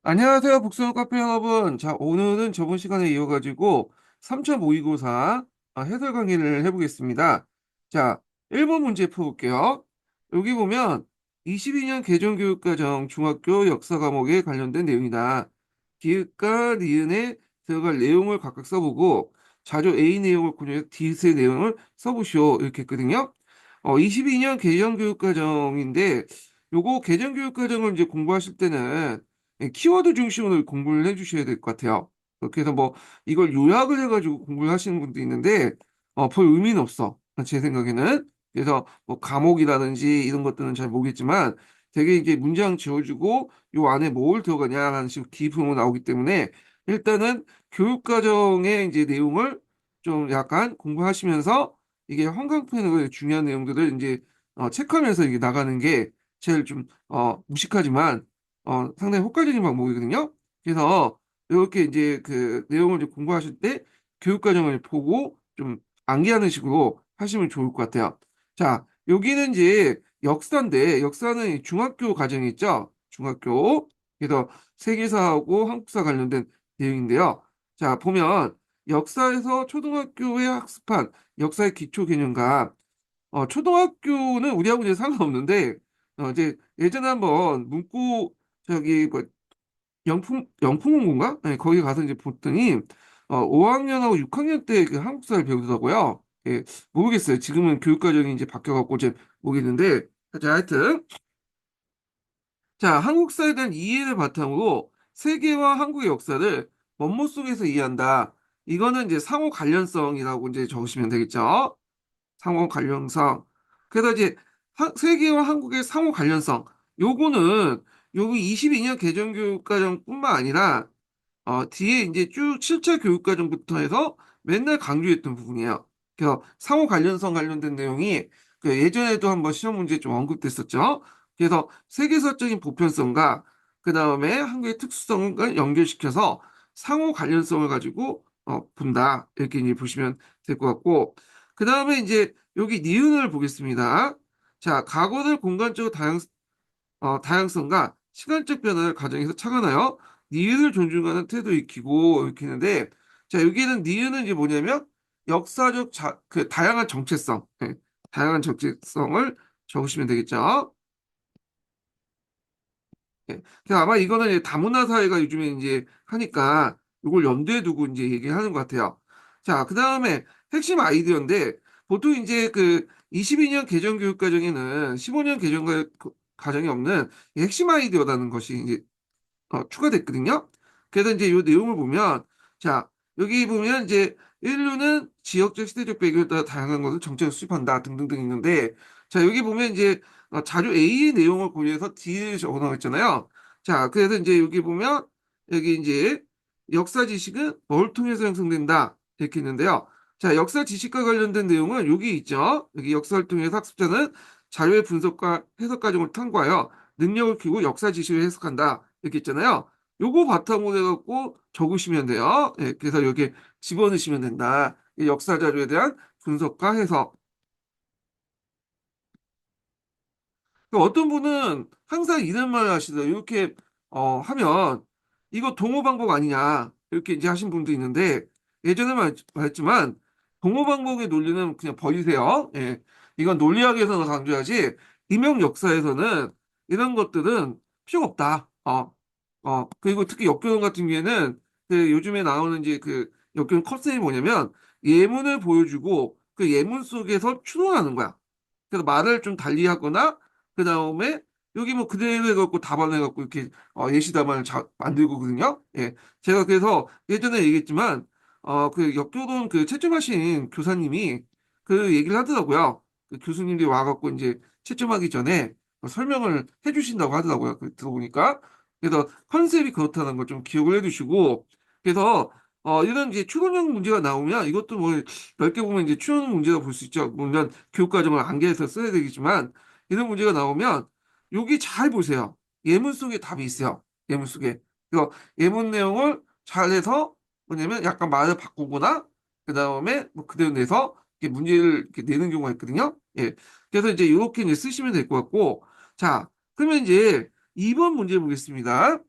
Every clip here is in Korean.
안녕하세요, 북스원 카페 여러분. 자, 오늘은 저번 시간에 이어가지고 3차 모의고사 해설 강의를 해보겠습니다. 자, 1번 문제 풀어볼게요. 여기 보면 22년 개정교육과정 중학교 역사 과목에 관련된 내용이다. 디귿과 니은에 들어갈 내용을 각각 써보고 자료 A 내용을 고려해서 디귿의 내용을 써보시오. 이렇게 했거든요. 22년 개정교육과정인데 요거 개정교육과정을 이제 공부하실 때는 키워드 중심으로 공부를 해주셔야 될 것 같아요. 그렇게 해서 뭐 이걸 요약을 해가지고 공부를 하시는 분도 있는데 별 의미는 없어. 제 생각에는. 그래서 뭐 과목이라든지 이런 것들은 잘 모르겠지만 되게 이제 문장 지어주고 요 안에 뭘 들어가냐 하는 식으로 기품으로 나오기 때문에 일단은 교육과정의 이제 내용을 좀 약간 공부하시면서 이게 형광펜으로 중요한 내용들을 이제 체크하면서 이게 나가는 게 제일 좀 무식하지만 상당히 효과적인 방법이거든요. 그래서 이렇게 이제 그 내용을 이제 공부하실 때 교육과정을 보고 좀 암기하는 식으로 하시면 좋을 것 같아요. 자, 여기는 이제 역사인데 역사는 이 중학교 과정이 있죠. 중학교. 그래서 세계사하고 한국사 관련된 내용인데요. 자, 보면 역사에서 초등학교에 학습한 역사의 기초 개념과 초등학교는 우리하고 이제 상관없는데 이제 예전에 한번 문구 저기 뭐 영풍문고인가? 네, 거기 가서 이제 봤더니 5학년하고 6학년 때 그 한국사를 배우더라고요. 예, 모르겠어요. 지금은 교육과정이 이제 바뀌어갖고 이제 모르겠는데 자, 하여튼 자, 한국사에 대한 이해를 바탕으로 세계와 한국의 역사를 원모 속에서 이해한다. 이거는 이제 상호 관련성이라고 이제 적으시면 되겠죠. 상호 관련성. 그래서 이제 세계와 한국의 상호 관련성. 요거는 여기 22년 개정교육과정뿐만 아니라 뒤에 이제 쭉 7차 교육과정부터 해서 맨날 강조했던 부분이에요. 그래서 상호 관련성 관련된 내용이 그 예전에도 한번 시험 문제에 좀 언급됐었죠. 그래서 세계사적인 보편성과 그 다음에 한국의 특수성을 연결시켜서 상호 관련성을 가지고 본다. 이렇게 이제 보시면 될 것 같고 그 다음에 이제 여기 니은을 보겠습니다. 자, 과거를 공간적으로 다양성과 시간적 변화를 가정해서 착안하여 니은을 존중하는 태도 익히고 이렇게 했는데 자 여기는 니은은 이제 뭐냐면 역사적 그 다양한 정체성 다양한 정체성을 적으시면 되겠죠. 예. 그래서 아마 이거는 이제 다문화 사회가 요즘에 이제 하니까 이걸 염두에 두고 이제 얘기하는 것 같아요. 자, 그 다음에 핵심 아이디어인데 보통 이제 그 22년 개정교육과정에는 15년 개정과정이 없는 이 핵심 아이디어라는 것이 이제 추가됐거든요. 그래서 이제 이 내용을 보면, 자, 여기 보면 이제 인류는 지역적 시대적 배경에 따라 다양한 것을 정책을 수립한다 등등등 있는데, 자, 여기 보면 이제 자료 A의 내용을 고려해서 D를 적어 나왔잖아요. 자, 그래서 이제 여기 보면 여기 이제 역사 지식은 뭘 통해서 형성된다 이렇게 있는데요. 자, 역사 지식과 관련된 내용은 여기 있죠. 여기 역사를 통해서 학습자는 자료의 분석과 해석 과정을 탐구하여 능력을 키우고 역사 지식을 해석한다. 이렇게 있잖아요. 요거 바탕으로 해갖고 적으시면 돼요. 예, 그래서 여기에 집어넣으시면 된다. 이 역사 자료에 대한 분석과 해석. 어떤 분은 항상 이런 말을 하시더라고요. 이렇게 하면 이거 동호 방법 아니냐 이렇게 이제 하신 분도 있는데 예전에 말했지만 동호 방법의 논리는 그냥 버리세요. 예, 이건 논리학에서는 강조하지 임용 역사에서는 이런 것들은 필요가 없다. 그리고 특히 역교론 같은 경우에는 그 요즘에 나오는 이제 그 역교론 컨셉이 뭐냐면 예문을 보여주고 그 예문 속에서 추론하는 거야. 그래서 말을 좀 달리하거나 그 다음에 여기 뭐 그대로 해갖고 답안해갖고 이렇게 예시 답안을 만들거든요. 예, 제가 그래서 예전에 얘기했지만 그 역교동 그 채점하신 교사님이 그 얘기를 하더라고요. 그 교수님들이 와갖고 이제 채점하기 전에 설명을 해주신다고 하더라고요. 그 들어보니까 그래서 컨셉이 그렇다는 걸 좀 기억을 해두시고 그래서 이런 이제 추론형 문제가 나오면 이것도 뭐 넓게 보면 이제 추론 문제가 볼 수 있죠. 물론 교육과정을 안개해서 써야 되겠지만 이런 문제가 나오면 여기 잘 보세요. 예문 속에 답이 있어요. 예문 속에. 그래서 예문 내용을 잘 해서 뭐냐면 약간 말을 바꾸거나 그 다음에 뭐 그대로 내서 이렇게 문제를 이렇게 내는 경우가 있거든요. 예. 그래서 이제 이렇게 이제 쓰시면 될 것 같고 자, 그러면 이제 2번 문제 보겠습니다.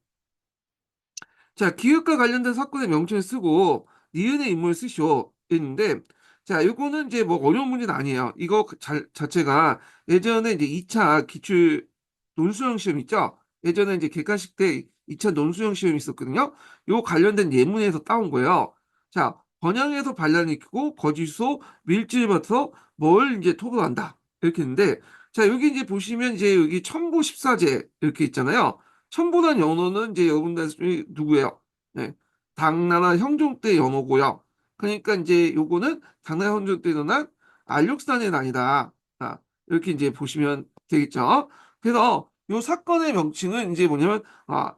자, 기획과 관련된 사건의 명칭을 쓰고 니은의 인물을 쓰시오. 했는데, 자, 요거는 이제 뭐 어려운 문제는 아니에요. 이거 자체가 예전에 이제 2차 기출 논술형 시험 있죠? 예전에 이제 객관식 때 2차 논술형 시험이 있었거든요. 요 관련된 예문에서 따온 거예요. 자, 번향에서 반란을 일으키고 거짓소 밀집을 받아서 뭘 이제 토벌한다. 이렇게 했는데, 자, 여기 이제 보시면 이제 여기 첨보 14제 이렇게 있잖아요. 첨보란 연호는 이제 여러분들 누구예요? 네. 당나라 형종 때 연호고요. 그러니까 이제 요거는 당나라 형종 때 일어난 알육산의 난이다. 아, 이렇게 이제 보시면 되겠죠. 그래서 요 사건의 명칭은 이제 뭐냐면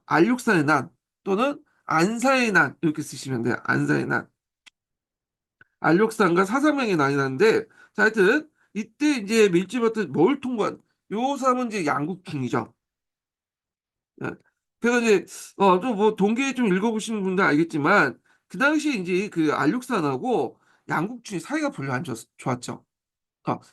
알육산의 난 또는 안사의 난 이렇게 쓰시면 돼요. 안사의 난. 알육산과 사사명의 난이 나는데 자, 하여튼 이때 이제 밀지버튼 뭘 통과한 요 사람은 이제 양국충이죠. 예. 그래서 이제 좀 뭐 동계 좀 읽어보시는 분들 알겠지만 그 당시에 이제 그 알육산하고 양국춘이 사이가 별로 안 좋았죠.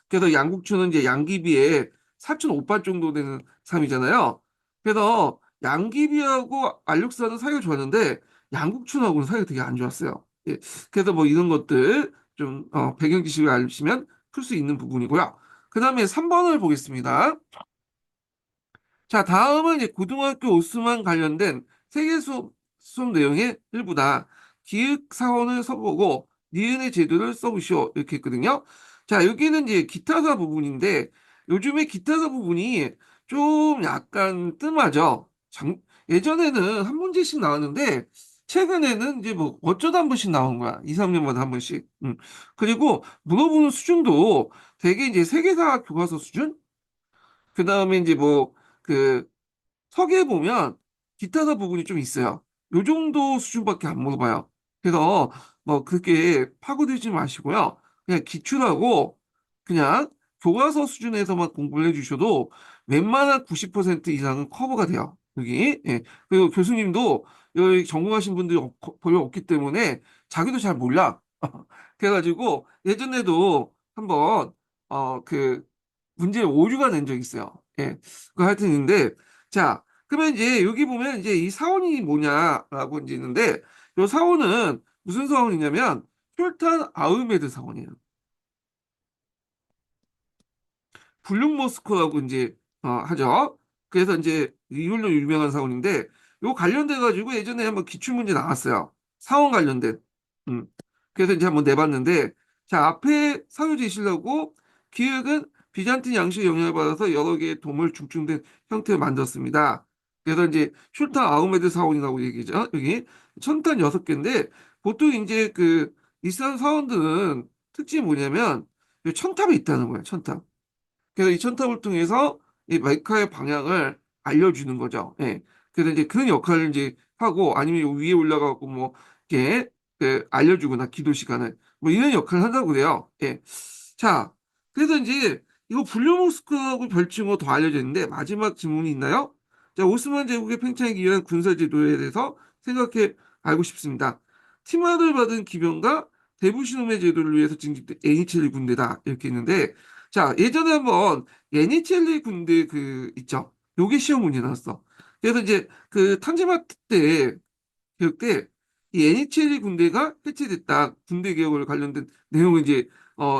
그래서 양국춘은 이제 양귀비의 사촌 오빠 정도 되는 사람이잖아요. 그래서 양귀비하고 알육산은 사이가 좋았는데 양국춘하고는 사이가 되게 안 좋았어요. 예. 그래서 뭐 이런 것들 좀 배경 지식을 알시면 풀 수 있는 부분이고요. 그 다음에 3번을 보겠습니다. 자, 다음은 이제 고등학교 오스만 관련된 세계 수업 내용의 일부다. 기획 사원을 써보고 니은의 제도를 써보시오. 이렇게 했거든요. 자, 여기는 이제 기타사 부분인데 요즘에 기타사 부분이 좀 약간 뜸하죠. 예전에는 한 문제씩 나왔는데 최근에는 이제 뭐 어쩌다 한 번씩 나온 거야. 2, 3년마다 한 번씩. 그리고 물어보는 수준도 되게 이제 세계사 교과서 수준? 그 다음에 이제 그 서기에 보면 기타사 부분이 좀 있어요. 요 정도 수준밖에 안 물어봐요. 그래서 뭐 그렇게 파고들지 마시고요. 그냥 기출하고 그냥 교과서 수준에서만 공부를 해주셔도 웬만한 90% 이상은 커버가 돼요. 여기. 예. 그리고 교수님도 여기 전공하신 분들이 별로 없기 때문에 자기도 잘 몰라. 그래가지고 예전에도 한번 그 문제 오류가 낸 적 있어요. 예. 그 하여튼 있는데 자, 그러면 이제 여기 보면 이제 이 사원이 뭐냐라고 이제 있는데 이 사원은 무슨 사원이냐면 혈탄 아흐메드 사원이에요. 블룸머스크라고 이제 하죠. 그래서 이제 이걸로 유명한 사원인데 요 관련돼 가지고 예전에 한번 기출 문제 나왔어요. 사원 관련된. 음. 그래서 이제 한번 내봤는데 자, 앞에 사유 제시하고 기획은 비잔틴 양식의 영향을 받아서 여러 개의 도물 중증된 형태를 만들었습니다. 그래서 이제 슐탄 아흐메드 사원이라고 얘기죠. 여기 천탄 6개인데 보통 이제 그 이슬람 사원들은 특징이 뭐냐면 이 천탑이 있다는 거예요. 천탑. 그래서 이 천탑을 통해서 이 메카의 방향을 알려주는 거죠. 예. 그래서 이제 그런 역할을 이제 하고 아니면 요 위에 올라가고 뭐 이렇게 그 알려주거나 기도 시간을 뭐 이런 역할을 한다고 그래요. 예. 자, 그래서 이제 이거 블루모스크하고 별칭으로 더 알려져 있는데 마지막 질문이 있나요? 자, 오스만 제국의 팽창하기 위한 군사 제도에 대해서 생각해 알고 싶습니다. 팀화를 받은 기병과 대부신홈의 제도를 위해서 징집된 애니첼리 군대다 이렇게 있는데 자, 예전에 한번 예니첼리 군대 그 있죠. 요게 시험 문제 나왔어. 그래서 이제 그 탕제마트 때 개혁 때 이 애니첼리 군대가 해체됐다. 군대 개혁을 관련된 내용이 이제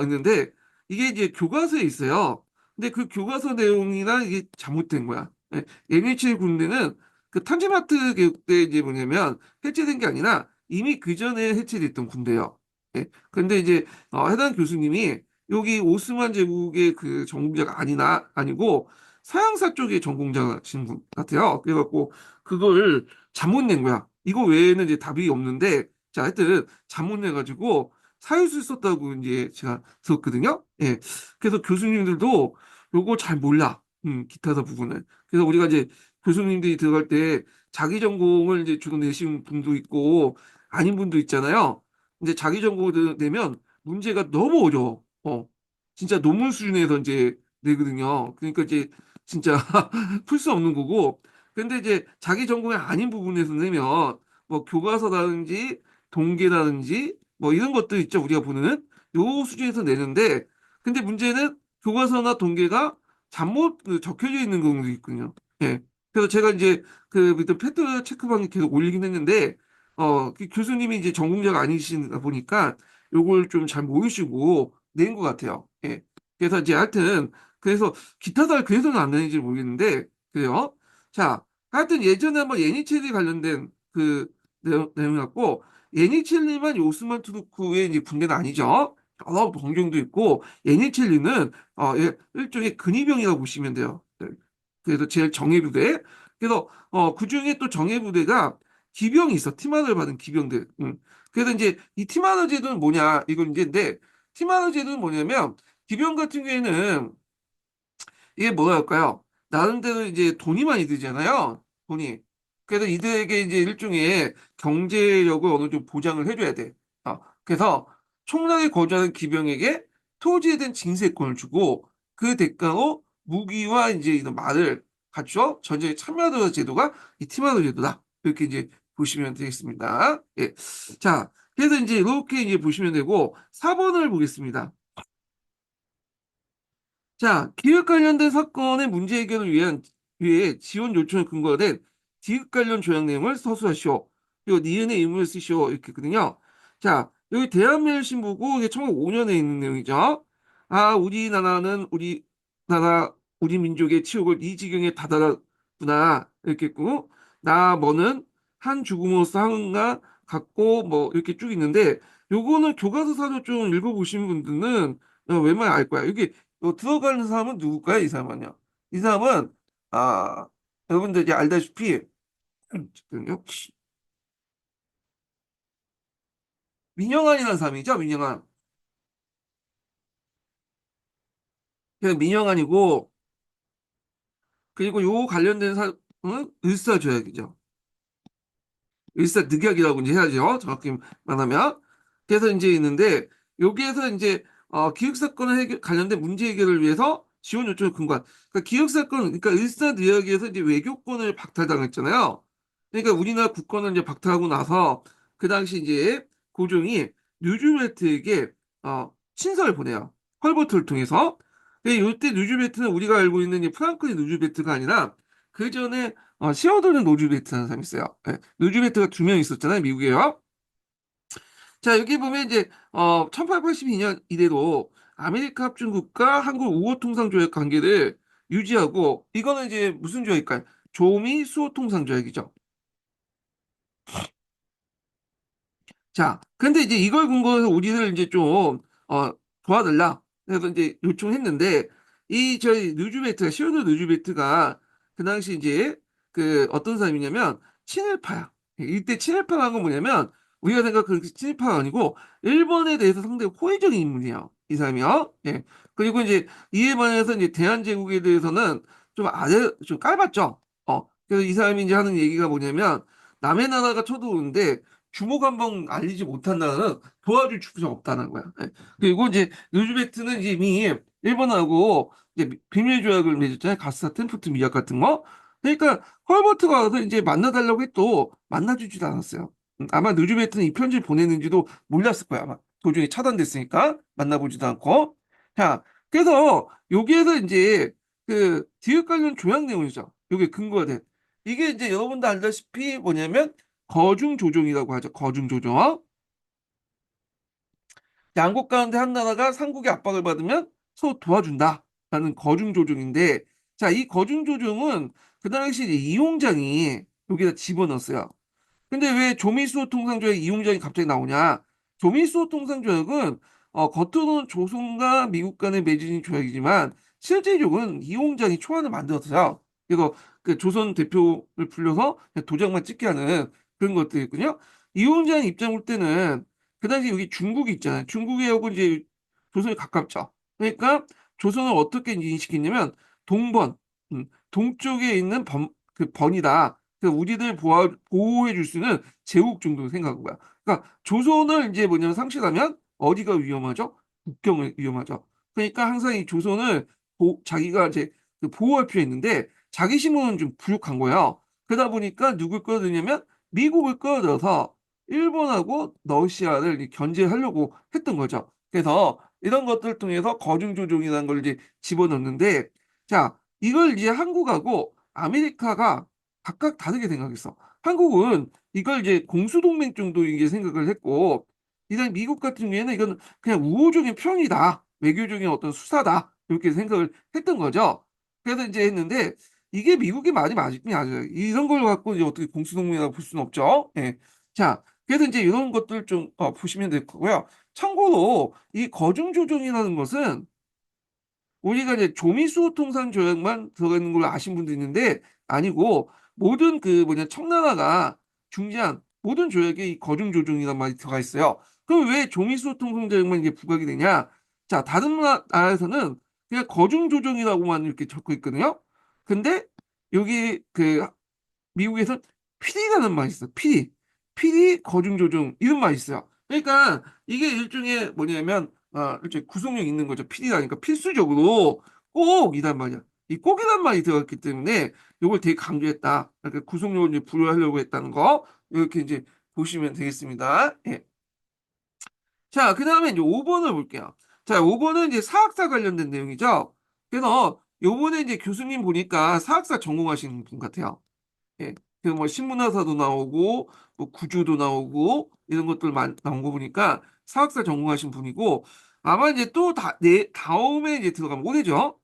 있는데 이게 이제 교과서에 있어요. 근데 그 교과서 내용이랑 이게 잘못된 거야. 예, 애니첼리 군대는 그 탕제마트 개혁 때 이제 뭐냐면 해체된 게 아니라 이미 그 전에 해체됐던 군대예요. 예, 근데 이제 해당 교수님이 여기 오스만 제국의 그 전공자가 아니고 서양사 쪽의 전공자신 분 같아요. 그래갖고 그걸 잘못 낸 거야. 이거 외에는 이제 답이 없는데, 자, 하여튼 잘못 내가지고 사유수 썼다고 이제 제가 들었거든요. 예. 그래서 교수님들도 요거 잘 몰라. 기타사 부분을. 그래서 우리가 이제 교수님들이 들어갈 때 자기 전공을 이제 주로 내신 분도 있고 아닌 분도 있잖아요. 이제 자기 전공을 내면 문제가 너무 어려워. 진짜 논문 수준에서 이제 내거든요. 그러니까 이제 진짜 풀 수 없는 거고. 근데 이제 자기 전공이 아닌 부분에서 내면 뭐 교과서라든지 동계라든지 뭐 이런 것들 있죠. 우리가 보는 요 수준에서 내는데 근데 문제는 교과서나 동계가 잘못 적혀져 있는 경우도 있거든요. 예. 그래서 제가 이제 그 밑에 팩트 체크방에 계속 올리긴 했는데, 그 교수님이 이제 전공자가 아니시다 보니까 요걸 좀 잘 모르시고 낸 것 같아요. 예. 그래서 이제 하여튼, 그래서 기타달 그래서는 안 되는지 모르겠는데, 그래요. 자, 하여튼 예전에 한번 예니첼리 관련된 그 내용 같고, 예니첼리만 오스만 투르크의 이제 군대는 아니죠. 여러 병정도 있고, 예니첼리는 일종의 근위병이라고 보시면 돼요. 네. 그래서 제일 정예부대. 그래서 그중에 또 정예부대가 기병이 있어. 팀하나를 받은 기병들. 그래서 이제 이 팀하나 제도는 뭐냐 이건 이제인데 팀하나 제도는 뭐냐면 기병 같은 경우에는 이게 뭐랄까요? 나름대로 이제 돈이 많이 들잖아요. 돈이. 그래서 이들에게 이제 일종의 경제력을 어느 정도 보장을 해줘야 돼. 그래서 총량에 거주하는 기병에게 토지에 대한 징세권을 주고 그 대가로 무기와 이제 이런 말을 갖춰 전쟁에 참여하도록 제도가 이 티마도 제도다. 이렇게 이제 보시면 되겠습니다. 예. 자, 그래서 이제 이렇게 이제 보시면 되고 4번을 보겠습니다. 자, 기획 관련된 사건의 문제 해결을 위해 지원 요청에 근거가 된 기획 관련 조약 내용을 서술하시오. 그리고 니은의 의무를 쓰시오. 이렇게 했거든요. 자, 여기 대한매일신보고 이게 1905년에 있는 내용이죠. 아, 우리 민족의 치욕을 이 지경에 다다랐구나. 이렇게 했고, 나 뭐는 한 죽음으로써 한가 갖고 뭐 이렇게 쭉 있는데, 요거는 교과서사를 좀 읽어보신 분들은 웬만하면 알 거야. 여기 들어가는 사람은 누굴까요? 이 사람은요. 이 사람은 아 여러분들 이제 알다시피 잠깐만요. 민영환이라는 사람이죠. 민영환. 그 민영환이고 그리고 요 관련된 사람은 을사조약이죠. 일사늑약이라고 이제 해야죠. 정확히 말하면. 그래서 이제 있는데 여기에서 이제 기획사건을 관련된 문제 해결을 위해서 지원 요청을 근거한. 그러니까 기획사건, 그러니까 일사늑약에서 이제 외교권을 박탈당했잖아요. 그러니까 우리나라 국권을 이제 박탈하고 나서 그 당시 이제 고종이 누즈베트에게 친서를 보내요. 헐버트를 통해서. 이때 누즈베트는 우리가 알고 있는 이 프랑클린 누즈베트가 아니라 그 전에 시어도르 노즈베트라는 사람이 있어요. 네. 노즈베트가 두 명 있었잖아요, 미국에요. 자, 여기 보면 이제 1882년 이래로 아메리카 합중국과 한국 우호통상조약 관계를 유지하고 이거는 이제 무슨 조약일까요? 조미 수호통상조약이죠. 자, 근데 이제 이걸 근거해서 우리를 이제 좀, 도와달라. 그래서 이제 요청했는데, 저희 시어도 누즈베트가 그 당시 이제 그 어떤 사람이냐면, 친일파야. 이때 친일파라는 건 뭐냐면, 우리가 생각하는 그 친일파가 아니고, 일본에 대해서 상당히 호의적인 인물이에요. 이 사람이요. 예. 그리고 이제 이에 반해서 이제 대한제국에 대해서는 좀 깔봤죠. 그래서 이 사람이 이제 하는 얘기가 뭐냐면, 남의 나라가 쳐들어오는데, 주목 한번 알리지 못한 나라는 도와줄 축구가 없다는 거야. 예. 그리고 이제 누즈베트는 이제 이미 일본하고 이제 비밀 조약을 맺었잖아요. 가스타 템프트 미약 같은 거. 그러니까 헐버트가 와서 이제 만나달라고 해도 만나주지도 않았어요. 아마 누즈베트는 이 편지를 보냈는지도 몰랐을 거야. 아마 도중에 차단됐으니까 만나보지도 않고. 자, 그래서 여기에서 이제 그 디귿 관련 조약 내용이죠. 여기 근거가 된. 이게 이제 여러분도 알다시피 뭐냐면 거중 조정이라고 하죠. 거중 조정. 양국 가운데 한 나라가 삼국의 압박을 받으면 서로 도와준다라는 거중 조정인데, 자, 이 거중 조정은 그 당시 이제 이용장이 여기다 집어넣었어요. 근데 왜 조미수호 통상조약 이용장이 갑자기 나오냐? 조미수호 통상조약은 겉으로는 조선과 미국 간의 맺은 조약이지만 실제적으로는 이용장이 초안을 만들었어요. 그래서 그 조선 대표를 불려서 그냥 도장만 찍게 하는 그런 것들이거든요. 이용장 입장 볼 때는 그 당시 여기 중국이 있잖아요. 중국하고 이제 조선이 가깝죠. 그러니까 조선을 어떻게 인식했냐면 동번, 동쪽에 있는 그 번이다. 그 우리들 보호해 줄 수 있는 제국 정도 생각한 거야. 그러니까 조선을 이제 뭐냐면 상실하면 어디가 위험하죠? 국경을 위험하죠. 그러니까 항상 이 조선을 자기가 이제 그 보호할 필요 있는데 자기 힘은 좀 부족한 거예요. 그러다 보니까 누굴 끌어들냐면 미국을 끌어들여서 일본하고 러시아를 견제하려고 했던 거죠. 그래서 이런 것들을 통해서 거중조종이라는 걸 이제 집어넣는데 자, 이걸 이제 한국하고 아메리카가 각각 다르게 생각했어. 한국은 이걸 이제 공수동맹 정도 이게 생각을 했고, 이단 미국 같은 경우에는 이건 그냥 우호적인 편이다. 외교적인 어떤 수사다. 이렇게 생각을 했던 거죠. 그래서 이제 했는데, 이게 미국의 말이 맞긴 맞아요. 이런 걸 갖고 이제 어떻게 공수동맹이라고 볼 수는 없죠. 예. 자, 그래서 이제 이런 것들 좀 보시면 될 거고요. 참고로 이 거중조정이라는 것은 우리가 이제 조미수 통상 조약만 들어가 있는 걸로 아신 분도 있는데 아니고 모든 그 뭐냐 청나라가 중재한 모든 조약에 이 거중 조정이란 말이 들어가 있어요. 그럼 왜 조미수 통상 조약만 이게 부각이 되냐? 자, 다른 나라에서는 그냥 거중 조정이라고만 이렇게 적고 있거든요. 근데 여기 그 미국에서 피디라는 말이 있어요. 피디. 피디 거중조종 이런 말이 있어요. 그러니까 이게 일종의 뭐냐면 일종의 구속력 있는 거죠. 피디라니까 필수적으로 꼭이란 말이야. 이 꼭이란 말이 들어갔기 때문에 이걸 되게 강조했다. 그러니까 구속력을 이제 부여하려고 했다는 거 이렇게 이제 보시면 되겠습니다. 예. 자, 그 다음에 이제 5번을 볼게요. 자, 5번은 이제 사학사 관련된 내용이죠. 그래서 요번에 이제 교수님 보니까 사학사 전공하시는 분 같아요. 예. 그뭐 신문화사도 나오고 뭐 구조도 나오고 이런 것들 나온 거 보니까 사학사 전공하신 분이고 아마 이제 또 다음에 이제 들어가면 올해죠.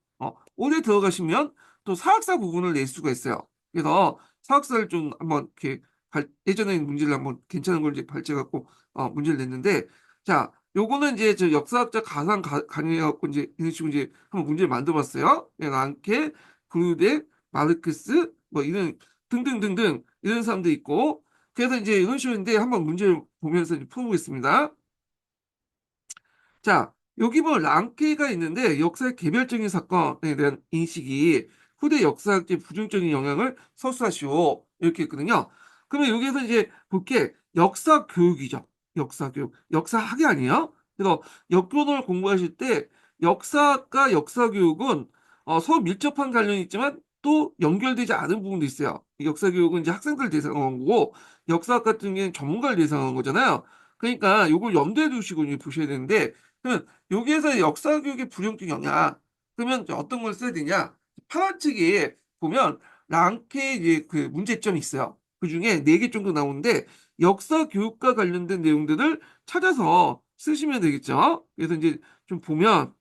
올해 들어가시면 또 사학사 부분을 낼 수가 있어요. 그래서 사학사를 좀 한번 이렇게 예전에 문제를 한번 괜찮은 걸 이제 발제해갖고 문제를 냈는데 자 요거는 이제 저 역사학자 가상 강의해갖고 이제 이런 식으로 이제 한번 문제를 만들어봤어요. 랑케, 브루데, 마르크스 뭐 이런 등등등등 이런 사람도 있고 그래서 이제 이런 식인데 한번 문제를 보면서 이제 풀어보겠습니다. 자, 여기 뭐 랑케가 있는데 역사의 개별적인 사건에 대한 인식이 후대 역사학적 부정적인 영향을 서술하시오 이렇게 했거든요. 그러면 여기에서 이제 볼게 역사 교육이죠. 역사 교육, 역사학이 아니에요. 그래서 역교를 공부하실 때 역사학과 역사 교육은 서로 밀접한 관련이 있지만 또 연결되지 않은 부분도 있어요. 역사 교육은 이제 학생들 대상한 거고 역사학 같은 경우에는 전문가를 대상한 거잖아요. 그러니까 이걸 염두에 두시고 이제 보셔야 되는데 그러면 여기에서 역사 교육의 부정적 영향 그러면 이제 어떤 걸 써야 되냐? 파란 책에 보면 랑케 이제 그 문제점이 있어요. 그 중에 4개 정도 나오는데 역사 교육과 관련된 내용들을 찾아서 쓰시면 되겠죠. 그래서 이제 좀 보면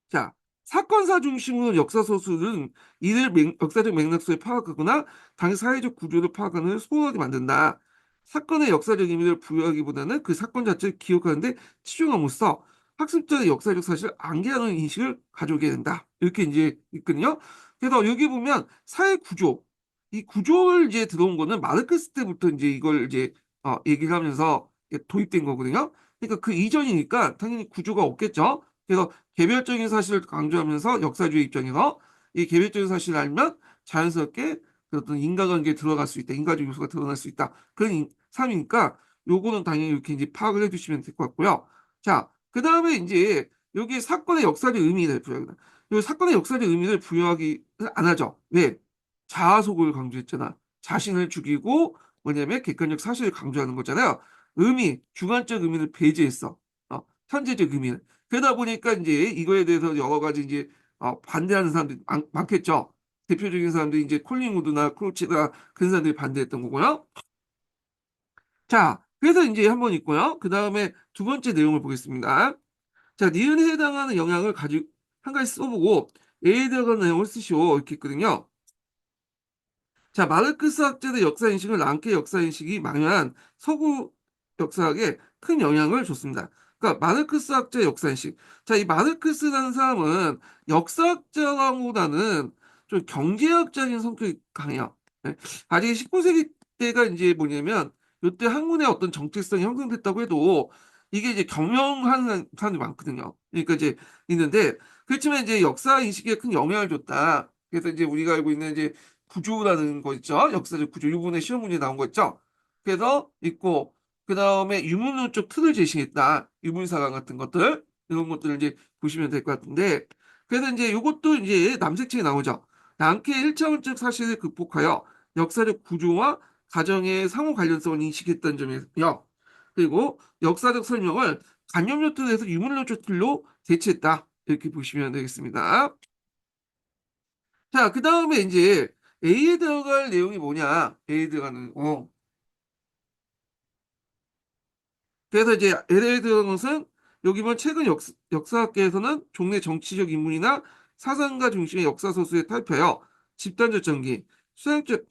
자, 사건사 중심으로 역사 소설은 이들 역사적 맥락 속에 파악하거나 당시 사회적 구조를 파악하는 소홀하게 만든다. 사건의 역사적 의미를 부여하기보다는 그 사건 자체를 기억하는데 치중함으로써 학습자의 역사적 사실을 암기하는 인식을 가져오게 된다. 이렇게 이제 있거든요. 그래서 여기 보면 사회 구조, 이 구조를 이제 들어온 거는 마르크스 때부터 이제 이걸 이제 얘기를 하면서 도입된 거거든요. 그러니까 그 이전이니까 당연히 구조가 없겠죠. 그래서 개별적인 사실을 강조하면서 역사주의 입장에서 이 개별적인 사실을 알면 자연스럽게 그 어떤 인과관계에 들어갈 수 있다. 인과적 요소가 드러날 수 있다. 그런 삶이니까 요거는 당연히 이렇게 이제 파악을 해주시면 될 것 같고요. 자, 그 다음에 이제 여기 사건의 역사적 의미를 부여하다. 이 사건의 역사적 의미를 부여하기 안 하죠. 왜? 자아소고를 강조했잖아. 자신을 죽이고 뭐냐면 객관적 사실을 강조하는 거잖아요. 의미, 주관적 의미를 배제했어. 현재적 의미는. 그러다 보니까 이제 이거에 대해서 여러 가지 이제 반대하는 사람들이 많겠죠. 대표적인 사람들이 이제 콜링우드나 크로치나 그런 사람들이 반대했던 거고요. 자, 그래서 이제 한번 있고요. 그 다음에 두 번째 내용을 보겠습니다. 자, 니은에 해당하는 영향을 가지고 한 가지 써보고 A에 들어가는 내용을 쓰시오. 이렇게 있거든요. 자, 마르크스 학자의 역사인식은 랑케 역사인식이 망연한 서구 역사학에 큰 영향을 줬습니다. 그러니까 마르크스 학자의 역사인식. 자, 이 마르크스라는 사람은 역사학자보다는 좀 경제학적인 성격이 강해요. 네. 아직 19세기 때가 이제 뭐냐면 이때 학문의 어떤 정체성이 형성됐다고 해도 이게 이제 경영하는 사람들이 많거든요. 그러니까 이제 있는데 그렇지만 이제 역사 인식에 큰 영향을 줬다. 그래서 이제 우리가 알고 있는 이제 구조라는 거 있죠. 역사적 구조. 이번에 시험 문제 나온 거 있죠. 그래서 있고 그 다음에 유물론적 틀을 제시했다. 유물사관 같은 것들 이런 것들을 이제 보시면 될 것 같은데 그래서 이제 이것도 이제 남색책에 나오죠. 랑케의 일차원적 사실을 극복하여 역사적 구조와 가정의 상호 관련성을 인식했다는 점이요. 그리고 역사적 설명을 관념적 틀에서 유물론적 틀로 대체했다. 이렇게 보시면 되겠습니다. 자, 그 다음에 이제 A에 들어갈 내용이 뭐냐? A에 들어가는, 그래서 이제 L에 들어간 것은 여기 보면 최근 역사학계에서는 종래 정치적 인물이나 사상가 중심의 역사 소설에 탈피하여 집단적 전기, 수양적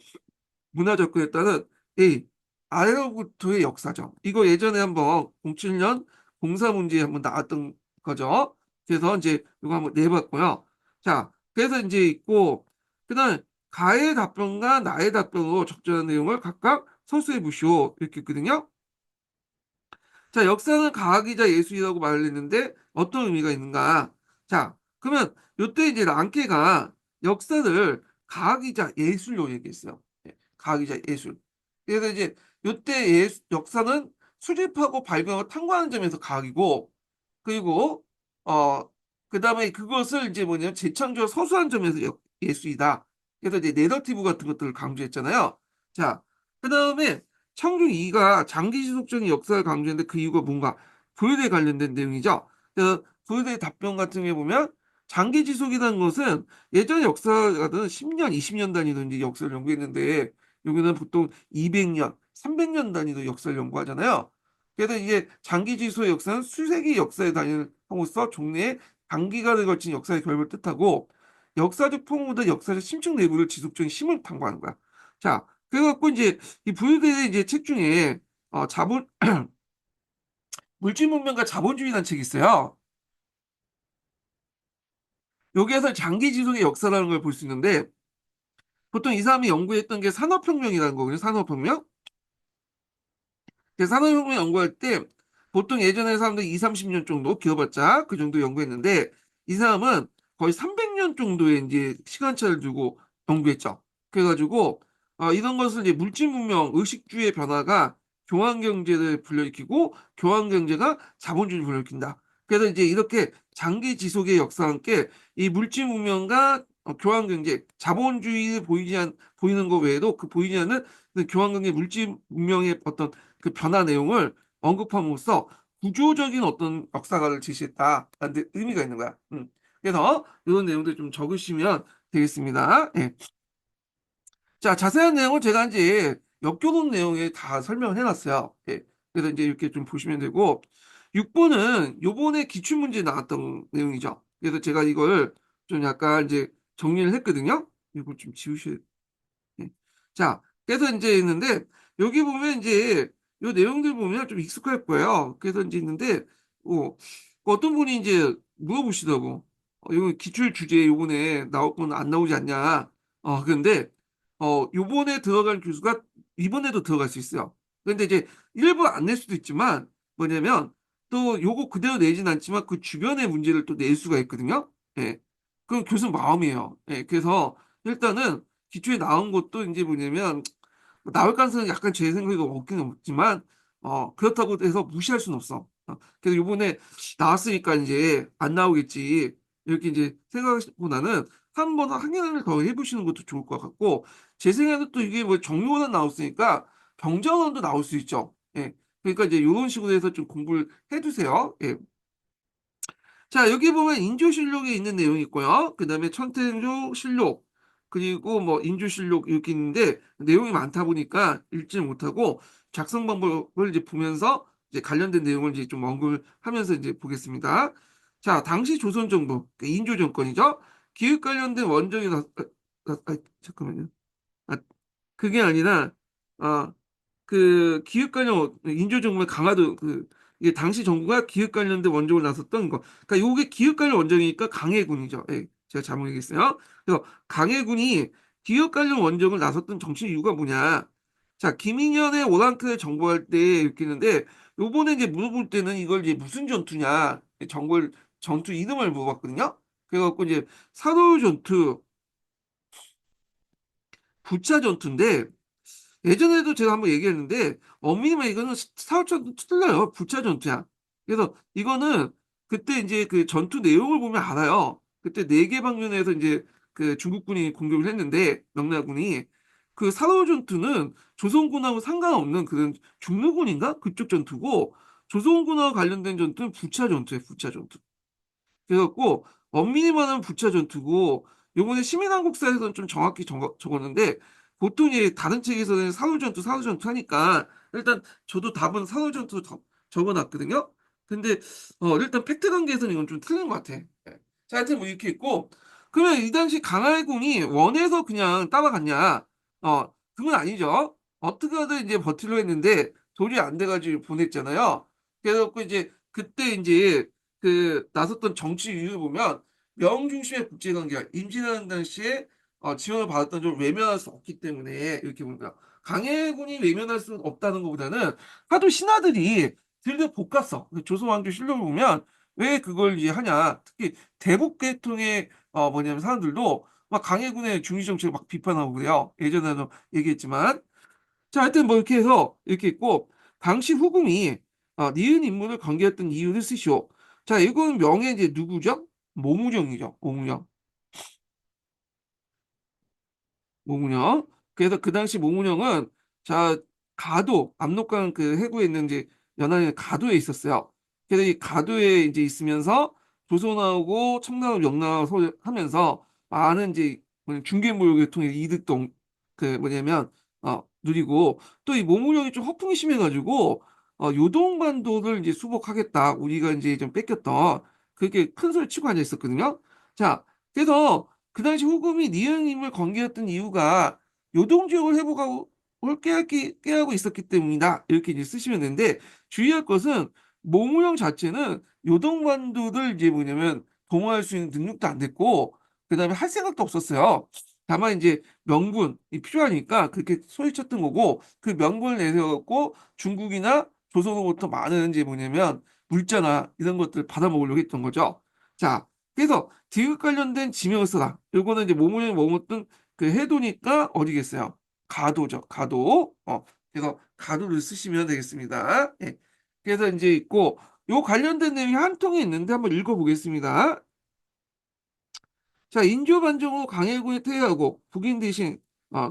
문화 접근에 따른 A, 아래로부터의 역사죠. 이거 예전에 한번 07년 공사 문제에 한번 나왔던 거죠. 그래서 이제 이거 한번 내봤고요. 자, 그래서 이제 있고, 그다음 가의 답변과 나의 답변으로 적절한 내용을 각각 서술해 보시오. 이렇게 있거든요. 자, 역사는 과학이자 예술이라고 말을 했는데 어떤 의미가 있는가? 자, 그러면 요때 이제 랑케가 역사를 과학이자 예술로 얘기했어요. 예, 과학이자 예술. 그래서 이제 요때 역사는 수집하고 발견하고 탐구하는 점에서 과학이고, 그리고 어 그다음에 그것을 이제 뭐냐면 재창조와 서술하는 점에서 예술이다. 그래서 이제 내러티브 같은 것들을 강조했잖아요. 자, 그다음에 청중 2가 장기 지속적인 역사를 강조했는데 그 이유가 뭔가 부여대에 관련된 내용이죠. 그래서 부여대 답변 같은 게 보면 장기 지속이라는 것은 예전 역사가든 10년, 20년 단위로 이제 역사를 연구했는데 여기는 보통 200년, 300년 단위로 역사를 연구하잖아요. 그래서 이제 장기 지수의 역사는 수세기 역사의 단위로서 종래의 단기간에 걸친 역사의 결과를 뜻하고 역사적 풍부보다 역사적 심층 내부를 지속적인 힘을 탐구하는 거야. 자, 그래갖고 이제 이 부유대의 이제 책 중에 자본 물질 문명과 자본주의라는 책이 있어요. 여기에서 장기 지속의 역사라는 걸 볼 수 있는데 보통 이 사람이 연구했던 게 산업혁명이라는 거거든요. 산업혁명. 산업혁명 연구할 때 보통 예전에 사람들 2, 30년 정도 기어봤자 그 정도 연구했는데 이 사람은 거의 300년 정도의 이제 시간차를 두고 연구했죠. 그래가지고 이런 것을 이제 물질 문명, 의식주의 변화가 교환 경제를 불러일으키고 교환 경제가 자본주의를 불러일으킨다. 그래서 이제 이렇게 장기 지속의 역사와 함께 이 물질 문명과 교환 경제, 자본주의를 보이는 것 외에도 그 보이지 않는 그 교환 경제 물질 문명의 어떤 그 변화 내용을 언급함으로써 구조적인 어떤 역사관을 제시했다라는 의미가 있는 거야. 그래서 이런 내용들 좀 적으시면 되겠습니다. 예. 자, 자세한 내용은 제가 이제 역교본 내용에 다 설명을 해놨어요. 예. 그래서 이제 이렇게 좀 보시면 되고, 6번은 요번에 기출문제 나왔던 내용이죠. 그래서 제가 이걸 좀 약간 이제 정리를 했거든요. 이거 좀 지우셔야 예. 자, 그래서 이제 있는데 여기 보면 이제 요 내용들 보면 좀 익숙할 거예요. 그래서 이제 있는데 어떤 분이 이제 물어보시더라고. 이거 기출 주제 요번에 나올 건 안 나오지 않냐. 그런데 요번에 들어갈 교수가 이번에도 들어갈 수 있어요. 근데 이제 일부 안 낼 수도 있지만 뭐냐면 또 요거 그대로 내진 않지만 그 주변의 문제를 또 낼 수가 있거든요. 예. 그 교수 마음이에요. 예. 그래서 일단은 기초에 나온 것도 이제 뭐냐면 나올 가능성은 약간 제 생각에 없긴 없지만 그렇다고 해서 무시할 수는 없어. 그래서 요번에 나왔으니까 이제 안 나오겠지 이렇게 이제 생각보다는 한 번 확인을 더 해보시는 것도 좋을 것 같고 제 생각에는 또 이게 뭐 정리원은 나왔으니까 병정원도 나올 수 있죠. 예. 그러니까 이제 이런 식으로 해서 좀 공부를 해두세요. 예. 자, 여기 보면 인조실록에 있는 내용이 있고요. 그 다음에 천태조 실록, 그리고 뭐 인조실록 이렇게 있는데 내용이 많다 보니까 읽지 못하고 작성 방법을 이제 보면서 이제 관련된 내용을 이제 좀 언급을 하면서 이제 보겠습니다. 자, 당시 조선 정부, 그 인조 정권이죠. 기획 관련된 원정이 잠깐만요. 아, 그게 아니라, 아, 그 기획 관련 인조 정부의 강화도 이게 당시 정부가 기획 관련된 원정을 나섰던 거. 그러니까 요게 기획 관련 원정이니까 강해군이죠. 예, 제가 잘못 얘기했어요. 그래서 강해군이 기획 관련 원정을 나섰던 정치 이유가 뭐냐? 자, 김인현의 오랑캐를 정벌할 때 이렇게 했는데 요번에 이제 물어볼 때는 이걸 이제 무슨 전투냐? 정벌 전투 이름을 물어봤거든요. 그래갖고 이제 사돌 전투, 부차 전투인데 예전에도 제가 한번 얘기했는데 엄밀히면 이거는 사업전투 틀려요. 부차 전투야. 그래서 이거는 그때 이제 그 전투 내용을 보면 알아요. 그때 네 개 방면에서 이제 그 중국군이 공격을 했는데 명나군이 그 사러 전투는 조선군하고 상관없는 그런 중루군인가 그쪽 전투고 조선군하고 관련된 전투는 부차 전투예요. 부차 전투. 그래갖고 엄밀히 말하면 부차 전투고 요번에 시민한국사에서는 좀 정확히 적었는데 보통 이제 다른 책에서는 사후전투 하니까 일단 저도 답은 사후전투 적어놨거든요. 근데 일단 팩트 관계에서는 이건 좀 틀린 것 같아. 예. 자, 하여튼 뭐 이렇게 있고 그러면 이 당시 강하해군이 원해서 그냥 따라갔냐? 그건 아니죠. 어떻게든 이제 버티려 했는데 도저히 안 돼가지고 보냈잖아요. 그래서 이제 그때 이제 그 나섰던 정치 이유를 보면 명중심의 국제관계가 임진왜란 당시에 지원을 받았던 좀 외면할 수 없기 때문에 이렇게 봅니다. 강해군이 외면할 수 없다는 것보다는 하도 신하들이 들들 볶았어. 조선 왕조 실록을 보면 왜 그걸 이제 하냐. 특히 대북 계통의 뭐냐면 사람들도 막 강해군의 중리 정책을 막 비판하고 그래요. 예전에도 얘기했지만. 자, 하여튼 뭐 이렇게 해서 이렇게 있고 당시 후궁이 니은 인물을 관계했던 이유를 쓰시오. 자, 이건 명예 이제 누구죠? 모무령이죠. 모무령. 모문영. 그래서 그 당시 모문영은 자 가도 압록강 그 해구에 있는 이제 연안의 가도에 있었어요. 그래서 이 가도에 이제 있으면서 조선하고 청나라 명나라 하면서 많은 이제 중개무역을 통해 이득도 그 뭐냐면 누리고 또 이 모문영이 좀 허풍이 심해가지고 요동반도를 이제 수복하겠다 우리가 이제 좀 뺏겼던 그렇게 큰 소리 치고 앉아 있었거든요. 자 그래서 그 당시 후금이 니은임을 건기했던 이유가 요동지역을 회복하고 깨하고 있었기 때문이다. 이렇게 이제 쓰시면 되는데 주의할 것은 모무령 자체는 요동반도를 이제 뭐냐면 동원할 수 있는 능력도 안 됐고 그다음에 할 생각도 없었어요. 다만 이제 명분이 필요하니까 그렇게 소리쳤던 거고 그 명분을 내세웠고 중국이나 조선으로부터 많은 이제 뭐냐면 물자나 이런 것들을 받아먹으려고 했던 거죠. 자, 그래서 디귿 관련된 지명을 써라. 요거는 이제 모모에 머mus던 그 해도니까 어디겠어요? 가도죠. 가도. 그래서 가도를 쓰시면 되겠습니다. 예. 그래서 이제 있고 요 관련된 내용이 한 통이 있는데 한번 읽어보겠습니다. 자, 인조 반정 후 강해군이 퇴위하고 북인 대신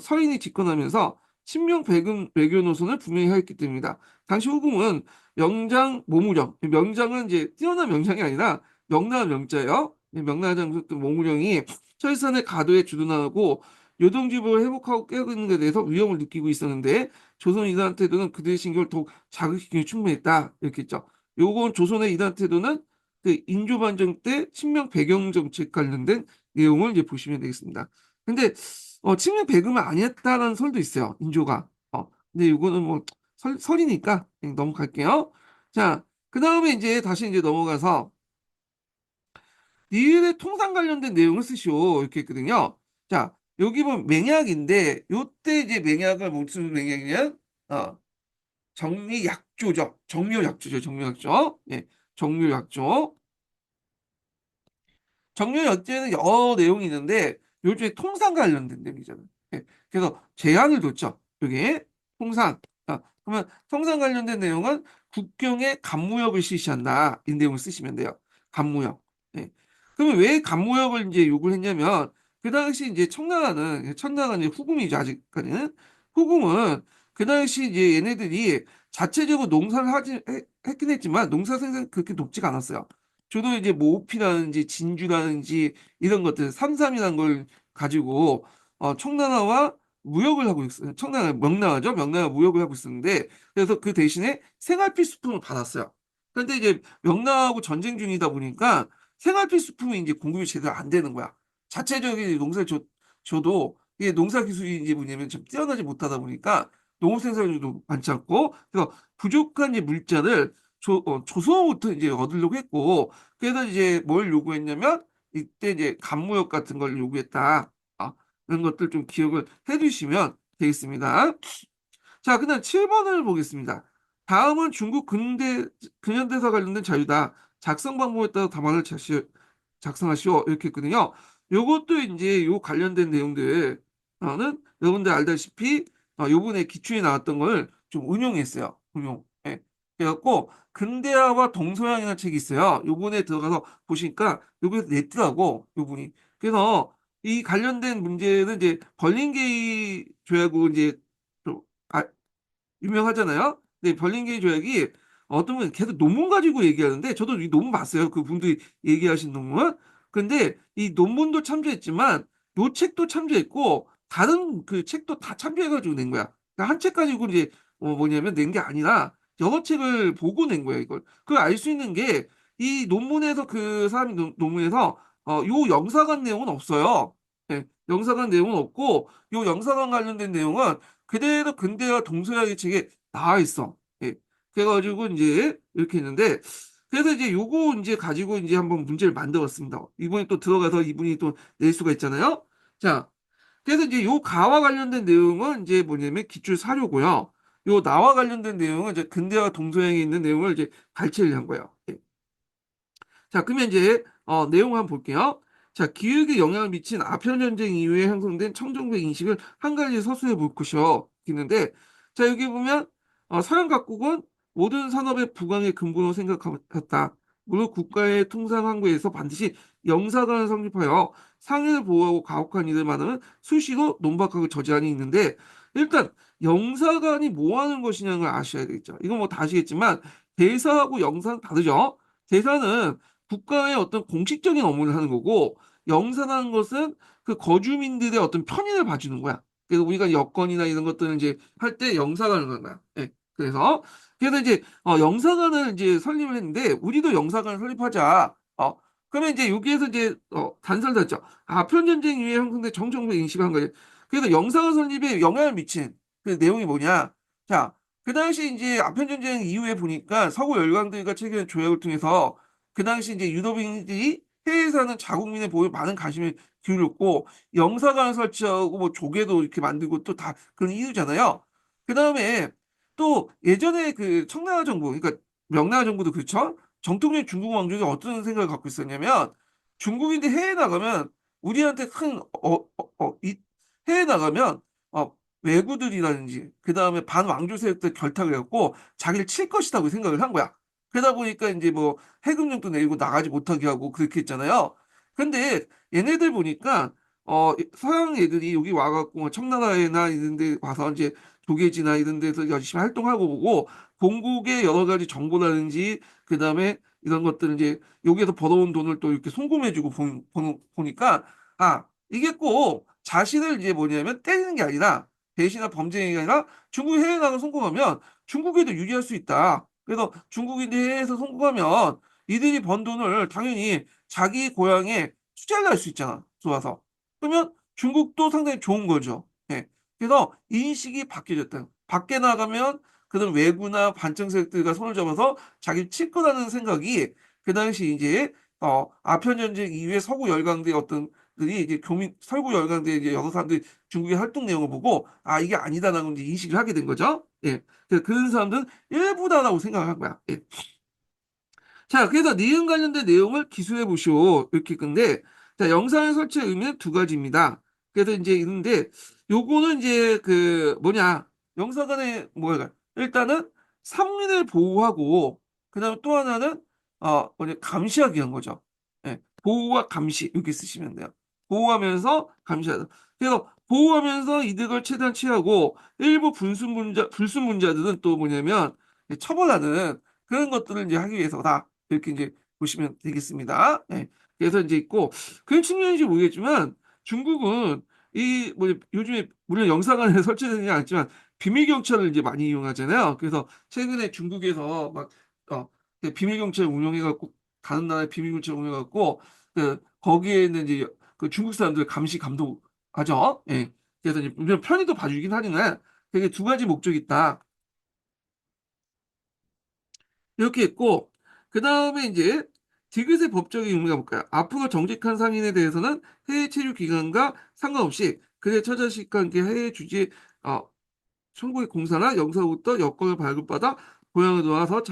서인이 집권하면서 친명 배금 외교 노선을 분명히 하였기 때문이다. 당시 후궁은 명장 모무령, 명장은 이제 뛰어난 명장이 아니라 명나라 명자예요. 명나라 장수 모무령이 철산의 가도에 주둔하고 요동지부를 회복하고 깨우는 데 대해서 위험을 느끼고 있었는데 조선 이단 태도는 그들의 신경을 더욱 자극시키기 충분했다. 이렇게 했죠. 요건 조선의 이단 태도는 그 인조 반정 때 친명 배경 정책 관련된 내용을 이제 보시면 되겠습니다. 근데 측면 배금을 아니었다는 설도 있어요. 인조가. 근데 이거는 뭐 설이니까 그냥 넘어갈게요. 자, 그 다음에 이제 다시 이제 넘어가서 니은의 통상 관련된 내용을 쓰시오 이렇게 했거든요. 자, 여기 보면 맹약인데 요때 이제 맹약을 무슨 맹약이냐? 어, 정리약조죠. 정료약조죠. 정료약조. 예, 정료약조. 정렬 역제는 여러 내용이 있는데 요즘에 통상 관련된 내용이잖아요. 예, 그래서 제한을 뒀죠. 여기에 통상. 그러면 통상 관련된 내용은 국경에 간무역을 실시한다. 이 내용을 쓰시면 돼요. 간무역. 예. 그러면 왜 간무역을 이제 요구를 했냐면 그 당시 이제 청나라는 이제 후금이죠. 아직까지는 후금은 그 당시 이제 얘네들이 자체적으로 농사를 했긴 했지만 농사 생산이 그렇게 높지가 않았어요. 주로 이제 모피라든지 진주라든지 이런 것들 삼삼이라는 걸 가지고 청나라와 무역을 하고 있어요. 청나라 명나라죠. 명나라 무역을 하고 있었는데 그래서 그 대신에 생활 필수품을 받았어요. 그런데 이제 명나라하고 전쟁 중이다 보니까 생활 필수품이 이제 공급이 제대로 안 되는 거야. 자체적인 농사를 줘도 이게 농사 기술이 이제 뭐냐면 좀 뛰어나지 못하다 보니까 농업 생산량도 많지 않고 그래서 부족한 이제 물자를 조선부터 이제 얻으려고 했고, 그래서 이제 뭘 요구했냐면, 이때 이제 간무역 같은 걸 요구했다. 이런 것들 좀 기억을 해 두시면 되겠습니다. 자, 그다음 7번을 보겠습니다. 다음은 중국 근현대사 관련된 자유다. 작성 방법에 따라 답안을 작성하시오. 이렇게 했거든요. 요것도 이제 요 관련된 내용들은 여러분들 알다시피 요번에 기출에 나왔던 걸 좀 응용했어요. 응용. 예. 그래갖고 근대화와 동서양이라는 책이 있어요. 요번에 들어가서 보시니까 요번에 냈더라고. 요분이. 그래서 이 관련된 문제는 이제 벌링게이 조약으로 이제 좀 유명하잖아요. 근데 벌링게이 조약이 어떤 분 계속 논문 가지고 얘기하는데 저도 이 논문 봤어요. 그 분들이 얘기하신 논문. 근데 이 논문도 참조했지만 요 책도 참조했고 다른 그 책도 다 참조해가지고 낸 거야. 그러니까 한 책 가지고 이제 뭐냐면 낸 게 아니라 여러 책을 보고 낸 거야 이걸. 그걸 알 수 있는 게 이 논문에서 그 사람이 논문에서 요 영사관 내용은 없어요. 예, 영사관 내용은 없고 요 영사관 관련된 내용은 그대로 근대화 동서양의 책에 나와 있어. 예. 그래가지고 이제 이렇게 했는데 그래서 이제 요거 이제 가지고 이제 한번 문제를 만들었습니다. 이분이 또 들어가서 이분이 또 낼 수가 있잖아요. 자, 그래서 이제 요 가와 관련된 내용은 이제 뭐냐면 기출 사료고요. 요 나와 관련된 내용은 이제 근대화 동서양에 있는 내용을 이제 발췌를 한 거예요. 예. 자, 그러면 이제 내용 한번 볼게요. 자, 기후에 영향을 미친 아편 전쟁 이후에 형성된 청정배 인식을 한 가지 서술해 볼 것이요. 있는데, 자, 여기 보면 서양 각국은 모든 산업의 부강의 근본으로 생각했다. 물론 국가의 통상 항구에서 반드시 영사관을 성립하여 상해를 보호하고 가혹한 이들만은 수시로 논박하고 저지안이 있는데, 일단 영사관이 뭐 하는 것이냐는 걸 아셔야 되겠죠. 이건 뭐 다 아시겠지만 대사하고 영사는 다르죠. 대사는 국가의 어떤 공식적인 업무를 하는 거고 영사라는 것은 그 거주민들의 어떤 편의를 봐주는 거야. 그래서 우리가 여건이나 이런 것들을 이제 할 때 영사관을 하는 거야. 예. 그래서 이제 영사관을 이제 설립을 했는데 우리도 영사관을 설립하자. 그러면 이제 여기에서 이제 단서를 닫죠. 아편 전쟁 이후에 형성된 정정부 인식을 한 거예요. 그래서 영사관 설립에 영향을 미친 그 내용이 뭐냐? 자, 그 당시 이제 아편 전쟁 이후에 보니까 서구 열강들과 체결한 조약을 통해서 그 당시 이제 유럽인들이 해외에 사는 자국민의 보호에 많은 관심을 기울였고 영사관을 설치하고 뭐 조계도 이렇게 만들고 또 다 그런 이유잖아요. 그 다음에 또 예전에 그 청나라 정부, 그러니까 명나라 정부도 그렇죠. 정통적인 중국 왕족이 어떤 생각을 갖고 있었냐면 중국인들 해외 나가면 우리한테 해외 나가면 왜구들이라든지 그 다음에 반왕조 세력들 결탁을 해갖고 자기를 칠 것이라고 생각을 한 거야. 그러다 보니까 이제 뭐 해금령도 내리고 나가지 못하게 하고 그렇게 했잖아요. 근데 얘네들 보니까 서양 애들이 여기 와갖고 뭐 청나라에나 이런 데 와서 이제 조계지나 이런 데서 열심히 활동하고 보고 본국의 여러 가지 정보라든지 그 다음에 이런 것들을 이제 여기에서 벌어온 돈을 또 이렇게 송금해주고 보니까 이게 꼭 자신을 이제 뭐냐면 때리는 게 아니라 배신이나 범죄가 아니라 중국 해외 나가 성공하면 중국에도 유리할 수 있다. 그래서 중국인들 해외에서 성공하면 이들이 번 돈을 당연히 자기 고향에 투자를 할 수 있잖아. 좋아서. 그러면 중국도 상당히 좋은 거죠. 예. 그래서 인식이 바뀌어졌다. 밖에 나가면 그런 외구나 반청 세력들과 손을 잡아서 자기를 칠 거라는 생각이 그 당시 이제 아편 전쟁 이후에 서구 열강대의 어떤 들이 이제 서구 열강대 이제 여러 사람들이 중국의 활동 내용을 보고 이게 아니다라고 이제 인식을 하게 된 거죠. 예. 그래서 그런 사람들은 일부다라고 생각을 한 거야. 예. 자, 그래서 니은 관련된 내용을 기술해 보시오. 이렇게 근데 자, 영상의 설치의 의미는 두 가지입니다. 그래서 이제 있는데 요거는 이제 그 뭐냐 영사관의 뭐야 일단은 삼민을 보호하고 그다음에 또 하나는 뭐냐 감시하기 위한 거죠. 예, 보호와 감시 이렇게 쓰시면 돼요. 보호하면서 감시하다. 그래서 보호하면서 이득을 최대한 취하고 일부 불순분자들은 또 뭐냐면 처벌하는 그런 것들을 이제 하기 위해서다. 이렇게 이제 보시면 되겠습니다. 네. 그래서 이제 있고 그런 측면인지 모르겠지만 중국은 이 뭐 요즘에 물론 영사관에 설치되는 게 아니지만 비밀 경찰을 이제 많이 이용하잖아요. 그래서 최근에 중국에서 막 비밀 경찰 운영해갖고 다른 나라의 비밀 경찰 운영해갖고 그 거기에 있는 이제 그 중국 사람들 감시 감독하죠. 예. 그래서 이제 물론 편의도 봐주긴 하지만 되게 두 가지 목적이 있다. 이렇게 있고 그 다음에 이제 디귿의 법적인 의무가 볼까요? 앞으로 정직한 상인에 대해서는 해외 체류 기간과 상관없이 그의 처자식과 함께 해외 주재 청구의 공사나 영사부터 여권을 발급받아 고향에 와서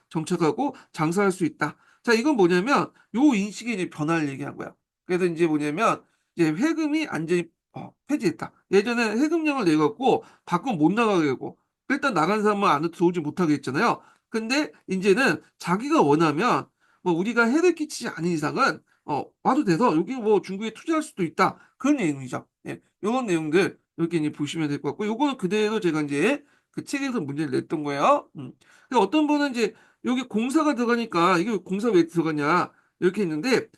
정착하고 장사할 수 있다. 자, 이건 뭐냐면 요 인식의 이제 변화를 얘기한 거야. 그래서 이제 뭐냐면 이제 회금이 완전히 폐지했다. 예전에 회금령을 내갖고 밖으로 못 나가게 하고 일단 나간 사람은 안에 들어오지 못하게 했잖아요. 근데 이제는 자기가 원하면 뭐 우리가 해를 끼치지 않은 이상은 와도 돼서 여기 뭐 중국에 투자할 수도 있다. 그런 내용이죠. 예, 이런 내용들 이렇게 이제 보시면 될 것 같고 요거는 그대로 제가 이제 그 책에서 문제를 냈던 거예요. 근데 어떤 분은 이제 여기 공사가 들어가니까 이게 공사 왜 들어가냐 이렇게 했는데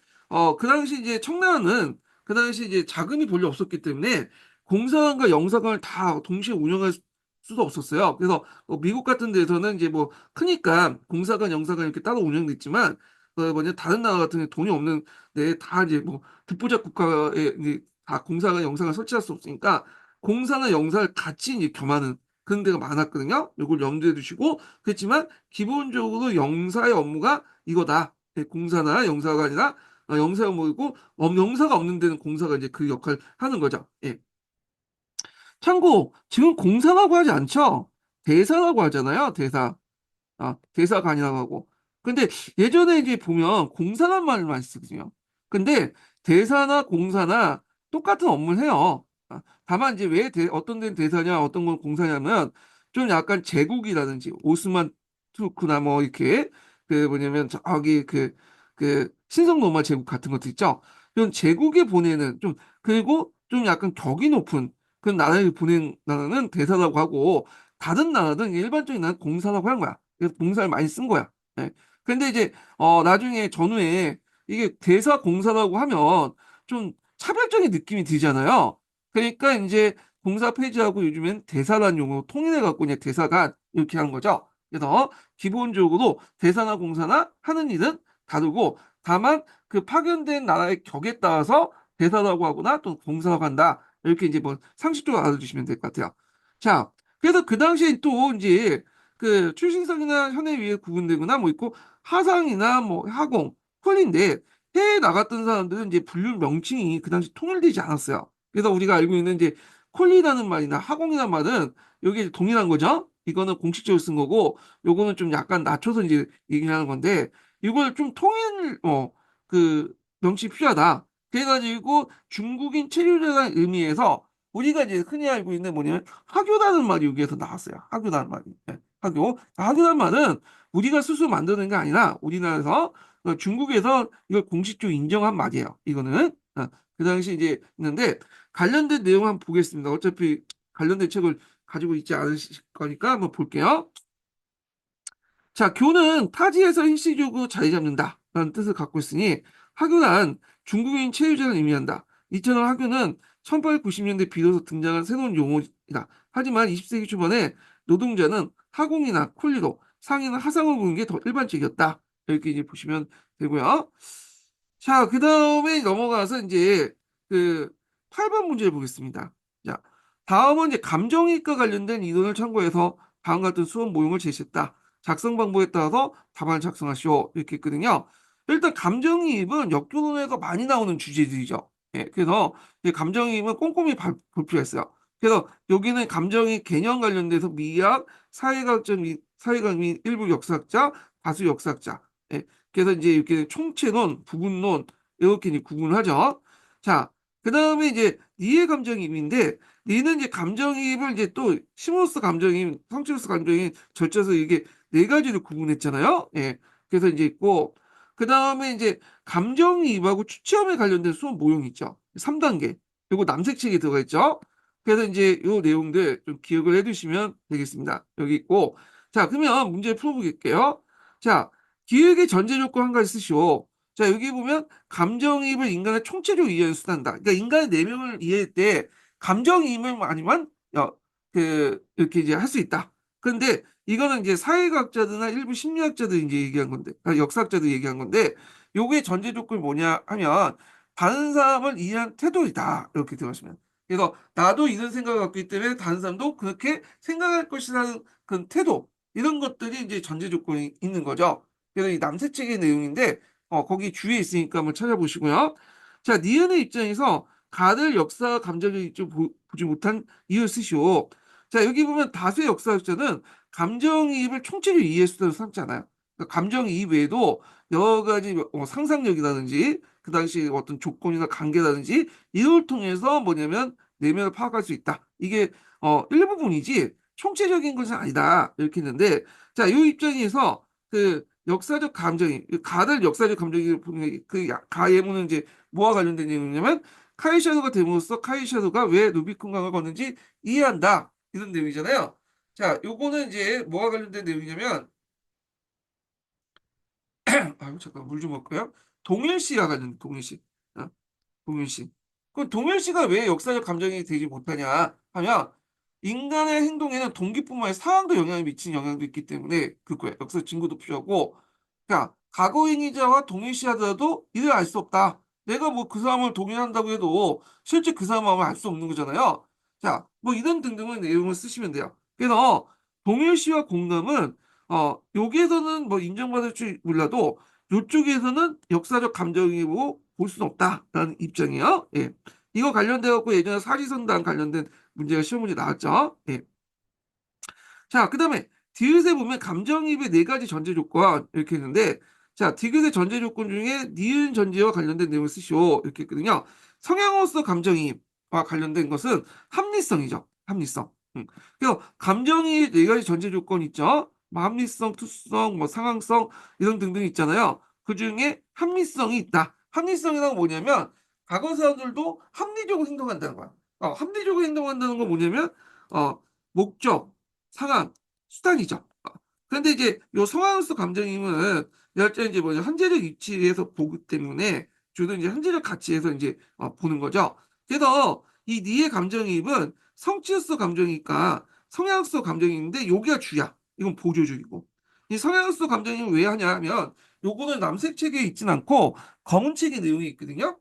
그 당시 이제 청나라는 그 당시 이제 자금이 별로 없었기 때문에 공사관과 영사관을 다 동시에 운영할 수도 없었어요. 그래서 미국 같은 데서는 이제 뭐 크니까 공사관, 영사관 이렇게 따로 운영됐지만 뭐냐 다른 나라 같은 데 돈이 없는 데 다 이제 뭐 듣보잡 국가에 이제 다 공사관, 영사관 설치할 수 없으니까 공사나 영사를 같이 이제 겸하는 그런 데가 많았거든요. 이걸 염두에 두시고 그렇지만 기본적으로 영사의 업무가 이거다. 네, 공사나 영사가 아니라 영사가 뭐고 영사가 없는 데는 공사가 이제 그 역할을 하는 거죠. 예. 참고 지금 공사라고 하지 않죠. 대사라고 하잖아요. 대사. 대사관이라고 하고. 근데 예전에 이제 보면 공사란 말을 많이 쓰거든요. 근데 대사나 공사나 똑같은 업무를 해요. 다만 이제 왜 어떤 데는 대사냐, 어떤 건 공사냐면 좀 약간 제국이라든지 오스만 투르크나 뭐 이렇게 그 뭐냐면 저기 그 신성 로마 제국 같은 것도 있죠. 이런 제국에 보내는 좀 그리고 좀 약간 격이 높은 그런 나라에 보낸 나라는 대사라고 하고 다른 나라는 일반적인 나라는 공사라고 하는 거야. 그래서 공사를 많이 쓴 거야. 예. 근데 이제 나중에 전후에 이게 대사 공사라고 하면 좀 차별적인 느낌이 들잖아요. 그러니까 이제 공사 폐지하고 요즘엔 대사란 용어로 통일해 갖고 이제 대사관 이렇게 하는 거죠. 그래서 기본적으로 대사나 공사나 하는 일은 다르고 다만 그 파견된 나라의 격에 따라서 대사라고 하거나 또 공사라고 한다. 이렇게 이제 뭐 상식적으로 알아두시면 될 것 같아요. 자, 그래서 그 당시에 또 이제 그 출신상이나 현에 의해 구분되거나 뭐 있고 하상이나 뭐 하공, 콜인데 해외에 나갔던 사람들은 이제 분류 명칭이 그 당시 통일되지 않았어요. 그래서 우리가 알고 있는 이제 콜리라는 말이나 하공이라는 말은 여기 동일한 거죠. 이거는 공식적으로 쓴 거고 요거는 좀 약간 낮춰서 이제 얘기하는 건데 이걸 좀 통일 그 명칭이 필요하다. 그래가지고 중국인 체류자라는 의미에서 우리가 이제 흔히 알고 있는 뭐냐면 하교라는 말이 여기에서 나왔어요. 하교라는 말이. 예, 하교. 하교라는 말은 우리가 스스로 만드는 게 아니라 우리나라에서 중국에서 이걸 공식적으로 인정한 말이에요. 이거는 그 당시 이제 있는데 관련된 내용 한번 보겠습니다. 어차피 관련된 책을 가지고 있지 않으실 거니까 한번 볼게요. 자, 교는 타지에서 일시적으로 자리 잡는다. 라는 뜻을 갖고 있으니 하교란 중국인 체유자를 의미한다. 이처럼 하교는 1890년대 비로소 등장한 새로운 용어이다. 하지만 20세기 초반에 노동자는 하공이나 콜리로 상인은 하상을 부르는 게 더 일반적이었다. 이렇게 이제 보시면 되고요. 자, 그 다음에 넘어가서 이제 그 8번 문제를 보겠습니다. 자, 다음은 이제 감정이입과 관련된 이론을 참고해서 다음과 같은 수업 모형을 제시했다. 작성 방법에 따라서 답안을 작성하시오. 이렇게 했거든요. 일단 감정이입은 역교론에서 많이 나오는 주제들이죠. 예, 그래서 이 감정이입은 꼼꼼히 볼 필요가 있어요. 그래서 여기는 감정이 개념 관련돼서 미학, 사회학 및 일부 역사학자, 다수 역사학자. 예, 그래서 이제 이렇게 총체론, 부분론 이렇게 이제 구분을 하죠. 자, 그 다음에 이제 니의 감정이입인데 니는 이제 감정이입을 이제 또 심으로써 감정이입, 성취로서 감정이입, 절차에서 이게 네 가지를 구분했잖아요. 예. 그래서 이제 있고 그 다음에 이제 감정이입하고 취업에 관련된 수업 모형이 있죠. 3단계. 그리고 남색책이 들어가 있죠. 그래서 이제 이 내용들 좀 기억을 해두시면 되겠습니다. 여기 있고 자, 그러면 문제 풀어보겠게요. 자, 기획의 전제 조건 한 가지 쓰시오. 자, 여기 보면 감정이입을 인간의 총체적으로 이해하는 수단이다. 그러니까 인간의 내면을 이해할 때 감정이입을 아니면 이렇게 이제 할 수 있다. 그런데 이거는 이제 사회학자들이나 일부 심리학자들이 이제 얘기한 건데, 역사학자들이 얘기한 건데, 요게 전제 조건이 뭐냐 하면 다른 사람을 이해한 태도이다. 이렇게 들어가시면. 그래서 나도 이런 생각을 갖고 있기 때문에 다른 사람도 그렇게 생각할 것이라는 그런 태도 이런 것들이 이제 전제 조건이 있는 거죠. 그래서 이 남색책의 내용인데 거기 주위에 있으니까 한번 찾아보시고요. 자, 니은의 입장에서 가를 역사 감정을 좀 보지 못한 이유를 쓰시오. 자, 여기 보면 다수의 역사학자는 감정이입을 총체적으로 이해할 수단으로 삼잖아요. 그러니까 감정이입 외에도 여러 가지 상상력이라든지 그 당시 어떤 조건이나 관계라든지 이걸 통해서 뭐냐면 내면을 파악할 수 있다. 이게 일부분이지 총체적인 것은 아니다. 이렇게 했는데 자, 이 입장에서 그 역사적 감정이 가들 역사적 감정이 보는 그 가예문은 이제 뭐와 관련된 내용이냐면 카이샤도가 됨으로써 카이샤도가 왜 루비콘강을 걷는지 이해한다. 이런 내용이잖아요. 자, 요거는 이제 뭐와 관련된 내용이냐면 아유 잠깐 물 좀 먹고요. 동일시와 관련 동일시. 동일시. 그 동일시가 왜 역사적 감정이 되지 못하냐 하면 인간의 행동에는 동기뿐만 아니라 상황도 영향을 미치는 영향도 있기 때문에 그거야. 역사 증거도 필요하고. 그러니까 과거 행위자와 동일시하더라도 이를 알 수 없다. 내가 뭐 그 사람을 동일한다고 해도 실제 그 사람 마음을 알 수 없는 거잖아요. 자, 뭐 이런 등등의 내용을 쓰시면 돼요. 그래서 동일시와 공감은 여기에서는 뭐 인정받을 줄 몰라도 이쪽에서는 역사적 감정이고 볼 수는 없다라는 입장이에요. 예. 이거 관련돼 갖고 예전에 사지선단 관련된 문제가 시험 문제 나왔죠. 예. 자, 그다음에 디귿에 보면 감정이입의 네 가지 전제 조건 이렇게 있는데, 자, 디귿의 전제 조건 중에 니은 전제와 관련된 내용을 쓰시오 이렇게 있거든요. 성향으로서 감정이입과 관련된 것은 합리성이죠. 합리성. 그래서 감정이입 네 가지 전제 조건 있죠. 뭐 합리성, 투수성, 뭐 상황성 이런 등등 있잖아요. 그 중에 합리성이 있다. 합리성이란 뭐냐면 과거 사람들도 합리적으로 행동한다는 거야. 합리적으로 행동한다는 건 뭐냐면 목적, 상황, 수단이죠. 그런데 이제 요 상황수 감정임은 열자 이제 뭐냐 현재적 위치에서 보기 때문에 주로 이제 현재적 가치에서 이제 보는 거죠. 그래서 이 니의 감정이입은 성취수 감정이니까 성향수 감정인데 여기가 주야. 이건 보조적이고. 이 성향수 감정이입은 왜 하냐 하면 요거는 남색 책에 있진 않고 검은 책의 내용이 있거든요.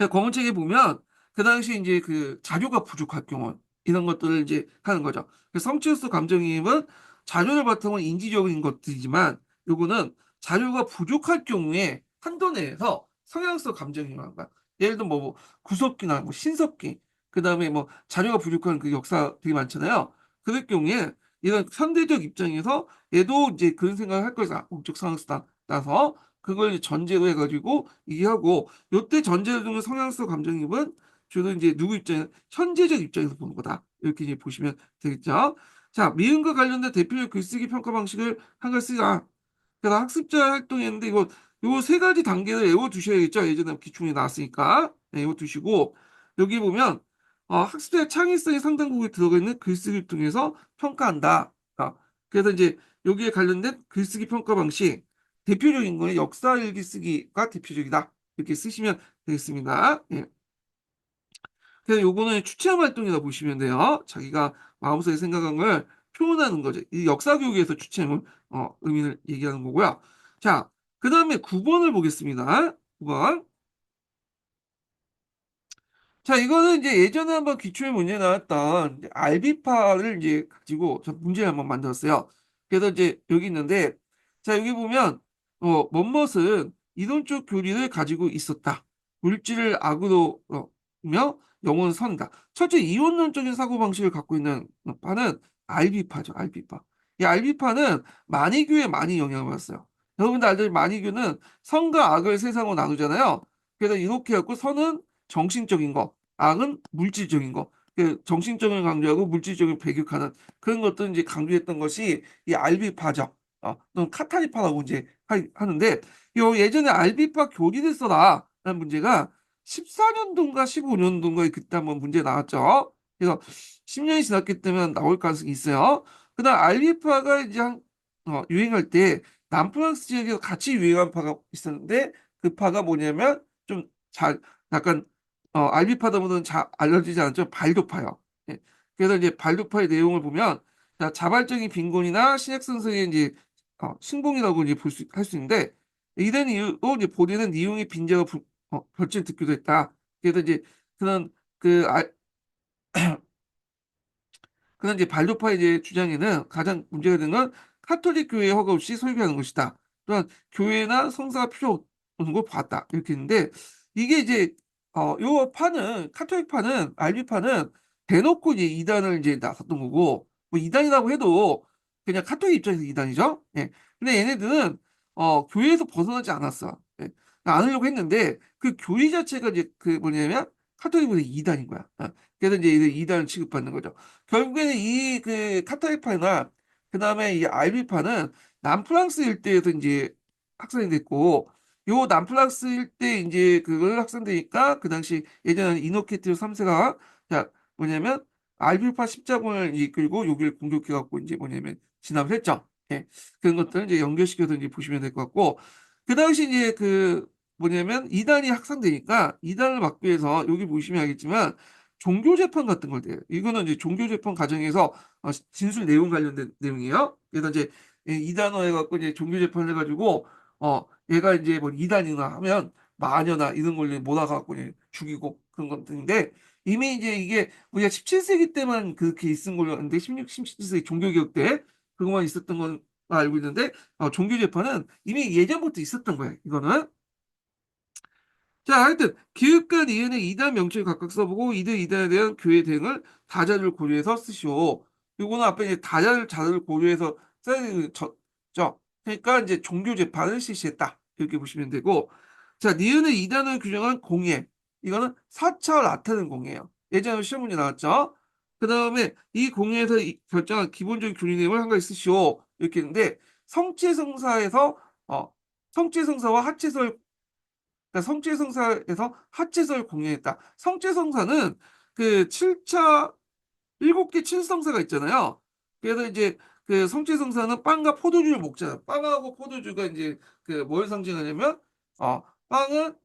검은 책에 보면 그 당시 이제 그 자료가 부족할 경우 이런 것들을 이제 하는 거죠. 성취수 감정이입은 자료를 바탕으로 인지적인 것들이지만 요거는 자료가 부족할 경우에 한도 내에서 성향성 감정이입을 거야. 예를 들어 뭐 구석기나 뭐 신석기 그다음에 뭐 자료가 부족한 그 역사 되게 많잖아요. 그럴 경우에 이런 현대적 입장에서 얘도 이제 그런 생각을 할 거다. 목적 상황수다. 따서 그걸 전제로 해가지고 이해하고 요때 전제를 두는 성향수 감정입은 주로 이제 누구 입장에 현재적 입장에서 보는 거다. 이렇게 이제 보시면 되겠죠. 자, 미음과 관련된 대표적 글쓰기 평가 방식을 한 걸 쓰자. 그래서 학습자 활동했는데 이거 요 세 가지 단계를 외워 두셔야겠죠. 예전에 기출문제 나왔으니까 네, 외워 두시고 여기 보면 학습자의 창의성이 상당 부분에 들어가 있는 글쓰기를 통해서 평가한다. 그래서 이제 여기에 관련된 글쓰기 평가 방식 대표적인 거는 역사 일기 쓰기가 대표적이다. 이렇게 쓰시면 되겠습니다. 예. 그래서 요거는 추체험 활동이라 보시면 돼요. 자기가 마음속에 생각한 걸 표현하는 거죠. 이 역사 교육에서 추체험은 의미를 얘기하는 거고요. 자, 그 다음에 9번을 보겠습니다. 9번. 자, 이거는 이제 예전에 한번 기출에 문제 나왔던 이제 알비파를 이제 가지고 저 문제를 한번 만들었어요. 그래서 이제 여기 있는데, 자, 여기 보면, 멋멋은 이론적 교리를 가지고 있었다. 물질을 악으로, 며 영혼은 선이다. 첫째, 이원론적인 사고방식을 갖고 있는 파는 알비파죠, 알비파. 이 알비파는 마니교에 많이 영향을 받았어요. 여러분들 알다시피 마니교는 선과 악을 세상으로 나누잖아요. 그래서 이렇게 해갖고 선은 정신적인 거, 악은 물질적인 거. 그 정신적인 강조하고 물질적인 배격하는 그런 것들 이제 강조했던 것이 이 알비파죠. 또는 카타리파라고 이제 하는데 요 예전에 알비파 교리를 써라 라는 문제가 14년도인가 15년도인가 그때 한번 문제 나왔죠. 그래서 10년이 지났기 때문에 나올 가능성이 있어요. 그다음 알비파가 이제 유행할 때 남프랑스 지역에서 같이 유행한 파가 있었는데 그 파가 뭐냐면 좀 잘 약간 알비파더보다는 잘 알려지지 않죠. 발도파요. 예. 그래서 이제 발도파의 내용을 보면 자, 자발적인 빈곤이나 신약성서의 이제 신봉이라고 이제 할 수 있는데 이런 이유로 이제 본인은 이용의 빈자가 별칭 듣기도 했다. 그래서 이제 그런 그 그런 이제 발도파의 이제 주장에는 가장 문제가 되는 건 카톨릭 교회의 허가 없이 설교하는 것이다. 또한 교회나 성사가 필요 없는 걸 봤다. 이렇게 했는데 이게 이제 요 파는 카톨릭 파는 알비파는 대놓고 이제 이단을 이제 나섰던 거고 뭐 이단이라고 해도 그냥 카톨릭 입장에서 이단이죠. 예. 근데 얘네들은 교회에서 벗어나지 않았어. 예. 않으려고 했는데 그 교회 자체가 이제 그 뭐냐면 카톨릭보다 이단인 거야. 그래서 이제 이단을 취급받는 거죠. 결국에는 이 그 카타이파나 그다음에 이 알비파는 남프랑스 일대에서 이제 확산이 됐고 요 남프랑스 일대 이제 그걸 확산되니까 그 당시 예전에 이노케티오 3세가 자 뭐냐면 알비파 십자군을 이끌고 여기를 공격해 갖고 이제 뭐냐면 진압을 했죠. 예. 그런 것들을 이제 연결시켜서 이제 보시면 될 것 같고 그 당시 이제 그 뭐냐면 이단이 확산되니까 이단을 막기 위해서 여기 보시면 알겠지만 종교 재판 같은 걸 돼요. 이거는 이제 종교 재판 과정에서 진술 내용 관련된 내용이에요. 그래서 이제 이단어 해갖고 이제 종교 재판을 해가지고 얘가 이제 뭐 이단이나 하면 마녀나 이런 걸로 몰아갖고 이제 죽이고 그런 것들인데 이미 이제 이게 우리가 17세기 때만 그렇게 있은 걸로 아는데 16, 17세기 종교개혁 때 그것만 있었던 건 알고 있는데 종교 재판은 이미 예전부터 있었던 거예요. 이거는. 자, 하여튼 기획과 니은의 이단 명칭을 각각 써보고 이들 이단에 대한 교회 대응을 다자를 고려해서 쓰시오. 요거는 앞에 이제 다자를 자를 고려해서 써야 되는 죠. 그러니까 이제 종교 재판을 실시했다. 이렇게 보시면 되고, 자, 니은의 이단을 규정한 공예. 이거는 사차 라테는 공예예요. 예전에 시험 문제 나왔죠. 그 다음에 이 공예에서 결정한 기본적인 교리 내용을 한 가지 쓰시오. 이렇게 했는데 성체성사에서 성체성사와 하체설 그러니까 성체성사에서 하체설 공유했다. 성체성사는 그 7차 7개 칠성사가 있잖아요. 그래서 이제 그 성체성사는 빵과 포도주를 먹잖아요. 빵하고 포도주가 이제 그 뭘 상징하냐면 빵은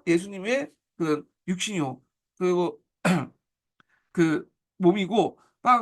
예수님의 그 육신이요. 그리고 그 몸이고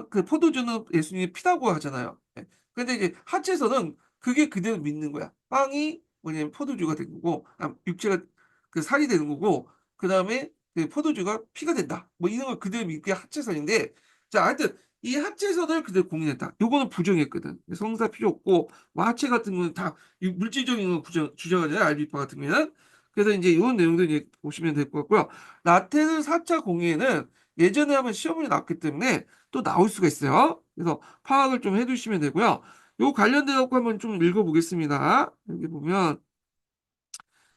그 포도주는 예수님의 피라고 하잖아요. 예. 근데 이제 하체에서는 그게 그대로 믿는 거야. 빵이 뭐냐면 포도주가 된 거고, 육체가 그 살이 되는 거고, 그 다음에 그 포도주가 피가 된다. 뭐 이런 걸 그대로 믿게 하체선인데, 자, 하여튼 이 하체선을 그대로 공인했다. 요거는 부정했거든. 성사 필요 없고, 뭐 하체 같은 거는 다 물질적인 거 주장하잖아요. 알비파 같은 경우는. 그래서 이제 이런 내용들 이제 보시면 될 것 같고요. 라테는 4차 공예는 예전에 한번 시험이 나왔기 때문에 또 나올 수가 있어요. 그래서 파악을 좀 해두시면 되고요. 요 관련돼 갖고 한번 좀 읽어보겠습니다. 여기 보면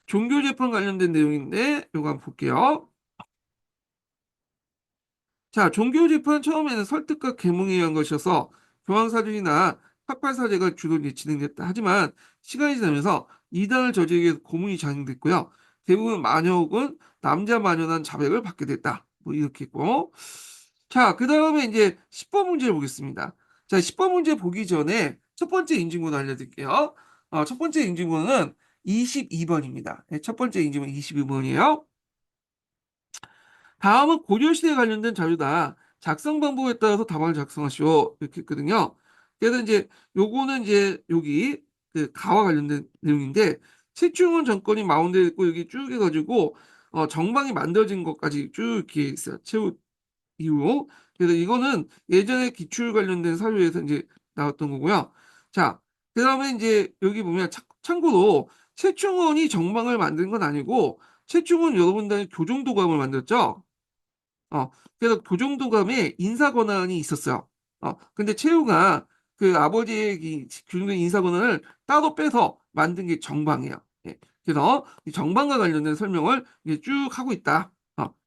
종교 재판 관련된 내용인데 요거 한번 볼게요. 자, 종교 재판 처음에는 설득과 계몽에 의한 것이어서 교황사절이나 삭발사제가 주로 이제 진행됐다. 하지만 시간이 지나면서 이단을 저지르기 위해서 고문이 장행됐고요. 대부분 마녀 혹은 남자 마녀란 자백을 받게 됐다. 뭐 이렇게 있고. 자, 그 다음에 이제 10번 문제를 보겠습니다. 자, 10번 문제 보기 전에 첫 번째 인증번호 알려드릴게요. 첫 번째 인증번호는 22번입니다. 첫 번째 인증번호 22번이에요. 다음은 고려시대에 관련된 자료다. 작성 방법에 따라서 답안을 작성하시오. 이렇게 했거든요. 그래서 이제 요거는 이제 여기 그 가와 관련된 내용인데 최충원 정권이 마운드에 있고 여기 쭉 해가지고 정방이 만들어진 것까지 쭉 이렇게 있어요. 최후 이후. 그래서 이거는 예전에 기출 관련된 사료에서 이제 나왔던 거고요. 자, 그다음에 이제 여기 보면 참고로 최충원이 정방을 만든 건 아니고 최충원 여러분들 교정도감을 만들었죠. 그래서 교정도감에 인사 권한이 있었어요. 근데 최후가 그 아버지의 교정된 인사 권한을 따로 빼서 만든 게 정방이에요. 예. 그래서 이 정방과 관련된 설명을 이제 쭉 하고 있다.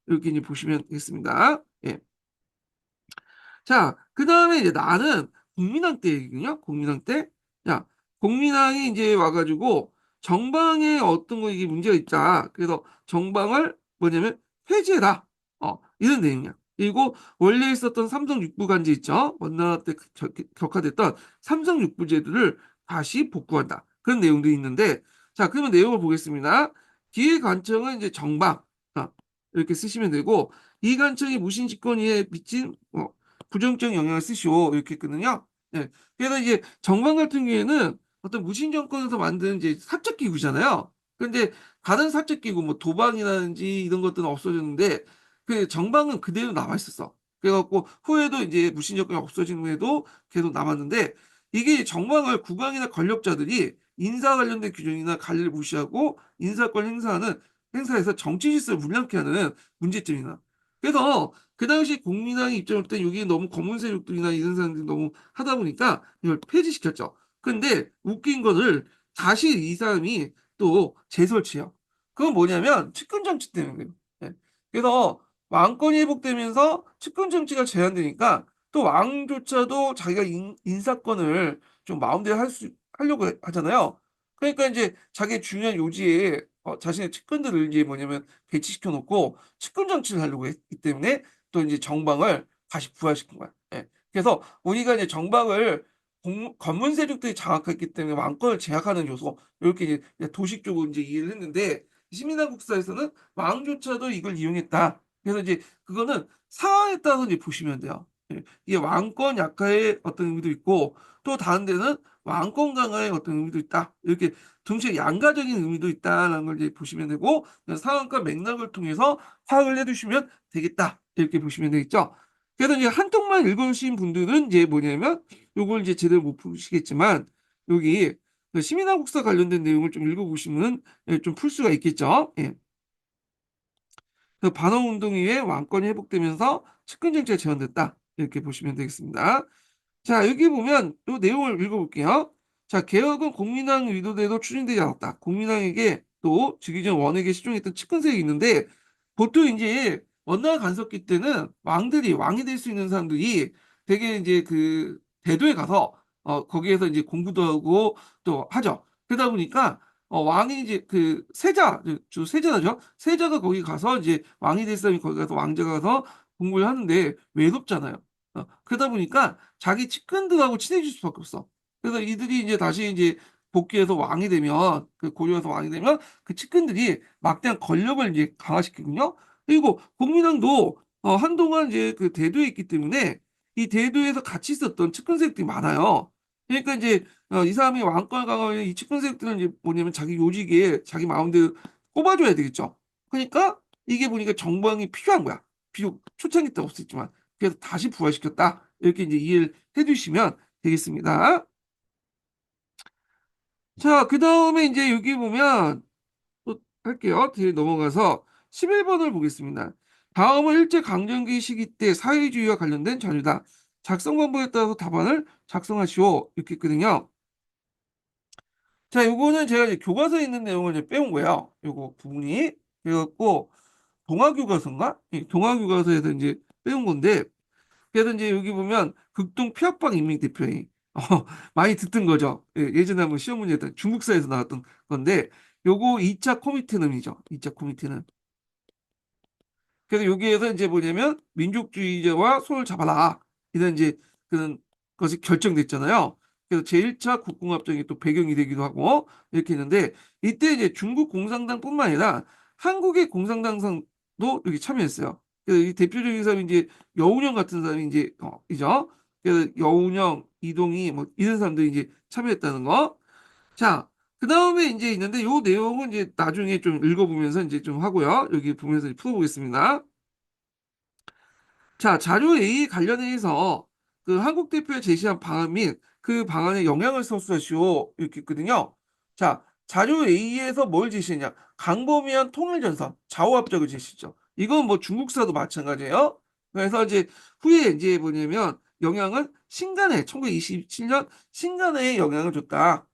이렇게 이제 보시면 되겠습니다. 예. 자, 그 다음에 이제 나는 국민왕 때 얘기군요. 국민왕 때. 자, 국민왕이 이제 와가지고 정방에 어떤 거 이게 문제가 있다. 그래서 정방을 뭐냐면 폐지해라. 이런 내용이야. 그리고 원래 있었던 삼성 육부간제 있죠. 원나라 때 격화됐던 삼성 육부제도를 다시 복구한다. 그런 내용들이 있는데, 자, 그러면 내용을 보겠습니다. 뒤에 관청은 이제 정방. 이렇게 쓰시면 되고, 이 관청이 무신집권위에 미친 부정적 영향을 쓰시오 이렇게 했거든요. 네. 그래서 이제 정방 같은 경우에는 어떤 무신 정권에서 만든 이제 사적 기구잖아요. 그런데 다른 사적 기구 뭐 도박이라든지 이런 것들은 없어졌는데 그 정방은 그대로 남아 있었어. 그래갖고 후에도 이제 무신 정권이 없어진 후에도 계속 남았는데 이게 정방을 국왕이나 권력자들이 인사 관련된 규정이나 관리를 무시하고 인사권 행사에서 정치 질서를 불량케 하는 문제점이나 그래서 그 당시 국민당의 입장일 때 여기 너무 검은 세력들이나 이런 사람들이 너무 하다 보니까 이걸 폐지시켰죠. 근데 웃긴 거를 다시 이 사람이 또 재설치해요. 그건 뭐냐면 측근 정치 때문에. 예. 그래서 왕권이 회복되면서 측근 정치가 제한되니까 또 왕조차도 자기가 인사권을 좀 마음대로 하려고 하잖아요. 그러니까 이제 자기 중요한 요지에 자신의 측근들을 이제 뭐냐면 배치시켜 놓고 측근 정치를 하려고 했기 때문에 또 이제 정방을 다시 부활시킨 거야. 예. 그래서 우리가 이제 정방을 검문 세력들이 장악했기 때문에 왕권을 제약하는 요소 이렇게 이제 도식적으로 이제 이해를 했는데 시민한국사에서는 왕조차도 이걸 이용했다. 그래서 이제 그거는 상황에 따라서 이제 보시면 돼요. 예, 이게 왕권 약화의 어떤 의미도 있고 또 다른 데는 왕권 강화의 어떤 의미도 있다. 이렇게 동시에 양가적인 의미도 있다라는 걸 이제 보시면 되고 상황과 맥락을 통해서 파악을 해두시면 되겠다. 이렇게 보시면 되겠죠. 그래서 이제 한통만 읽으신 분들은 이제 뭐냐면 요걸 이제 제대로 못 푸시겠지만 여기 그 시민한국사 관련된 내용을 좀 읽어보시면 좀 풀 수가 있겠죠. 예. 그 반어운동 이후에 왕권이 회복되면서 측근정치가 재현됐다. 이렇게 보시면 되겠습니다. 자, 여기 보면 이 내용을 읽어볼게요. 자, 개혁은 국민왕 의도대로 추진되지 않았다. 국민왕에게 또 즉위전 원에게 시종했던 측근세력이 있는데 보통 이제 원나라 간섭기 때는 왕들이 왕이 될 수 있는 사람들이 되게 이제 그 대도에 가서 거기에서 이제 공부도 하고 또 하죠. 그러다 보니까 왕이 이제 그 세자 주 세자죠. 세자가 거기 가서 이제 왕이 될 사람이 거기 가서 왕자가 가서 공부를 하는데 외롭잖아요. 그러다 보니까 자기 측근들하고 친해질 수밖에 없어. 그래서 이들이 이제 다시 이제 복귀해서 왕이 되면 그 고려해서 왕이 되면 그 측근들이 막대한 권력을 이제 강화시키군요. 그리고 국민당도 한동안 이제 그 대도에 있기 때문에 이 대도에서 같이 있었던 측근 세력들이 많아요. 그러니까 이제 이 사람이 왕권 강화에 이 측근 세력들은 이제 뭐냐면 자기 요직에 자기 마음대로 꼽아줘야 되겠죠. 그러니까 이게 보니까 정방이 필요한 거야. 비록 초창기 때 없었지만 그래서 다시 부활시켰다. 이렇게 이제 이해를 해주시면 되겠습니다. 자, 그 다음에 이제 여기 보면 또 할게요. 뒤에 넘어가서 11번을 보겠습니다. 다음은 일제강점기 시기 때 사회주의와 관련된 자료다. 작성 방법에 따라서 답안을 작성하시오. 이렇게 있거든요. 자, 요거는 제가 이제 교과서에 있는 내용을 이제 빼온 거예요. 요거 부분이. 그래갖고 동아교과서인가? 예, 동아교과서에서 이제 빼온 건데 그래서 이제 여기 보면 극동 피압방 인민대표회의 많이 듣던 거죠. 예, 전에 한번 시험 문제였던 중국사에서 나왔던 건데 요거 2차 코미테는이죠. 2차 코미테는. 그래서 여기에서 이제 뭐냐면 민족주의자와 손을 잡아라 이런 이제 그런 것이 결정됐잖아요. 그래서 제1차 국공합작이 또 배경이 되기도 하고 이렇게 했는데 이때 이제 중국 공산당뿐만 아니라 한국의 공산당도 여기 참여했어요. 그래서 이 대표적인 사람이 이제 여운형 같은 사람이 이제 이죠. 그래서 여운형, 이동희 뭐 이런 사람들이 이제 참여했다는 거. 자, 그 다음에 이제 있는데 요 내용은 이제 나중에 좀 읽어보면서 이제 좀 하고요. 여기 보면서 풀어보겠습니다. 자, 자료 A 관련해서 그 한국 대표에 제시한 방안 및 그 방안에 영향을 서술하시오. 이렇게 있거든요. 자, 자료 A에서 뭘 제시했냐? 강범위한 통일전선, 좌우합작을 제시했죠. 이건 뭐 중국사도 마찬가지예요. 그래서 이제 후에 이제 뭐냐면 영향은 신간에 1927년 신간에 영향을 줬다.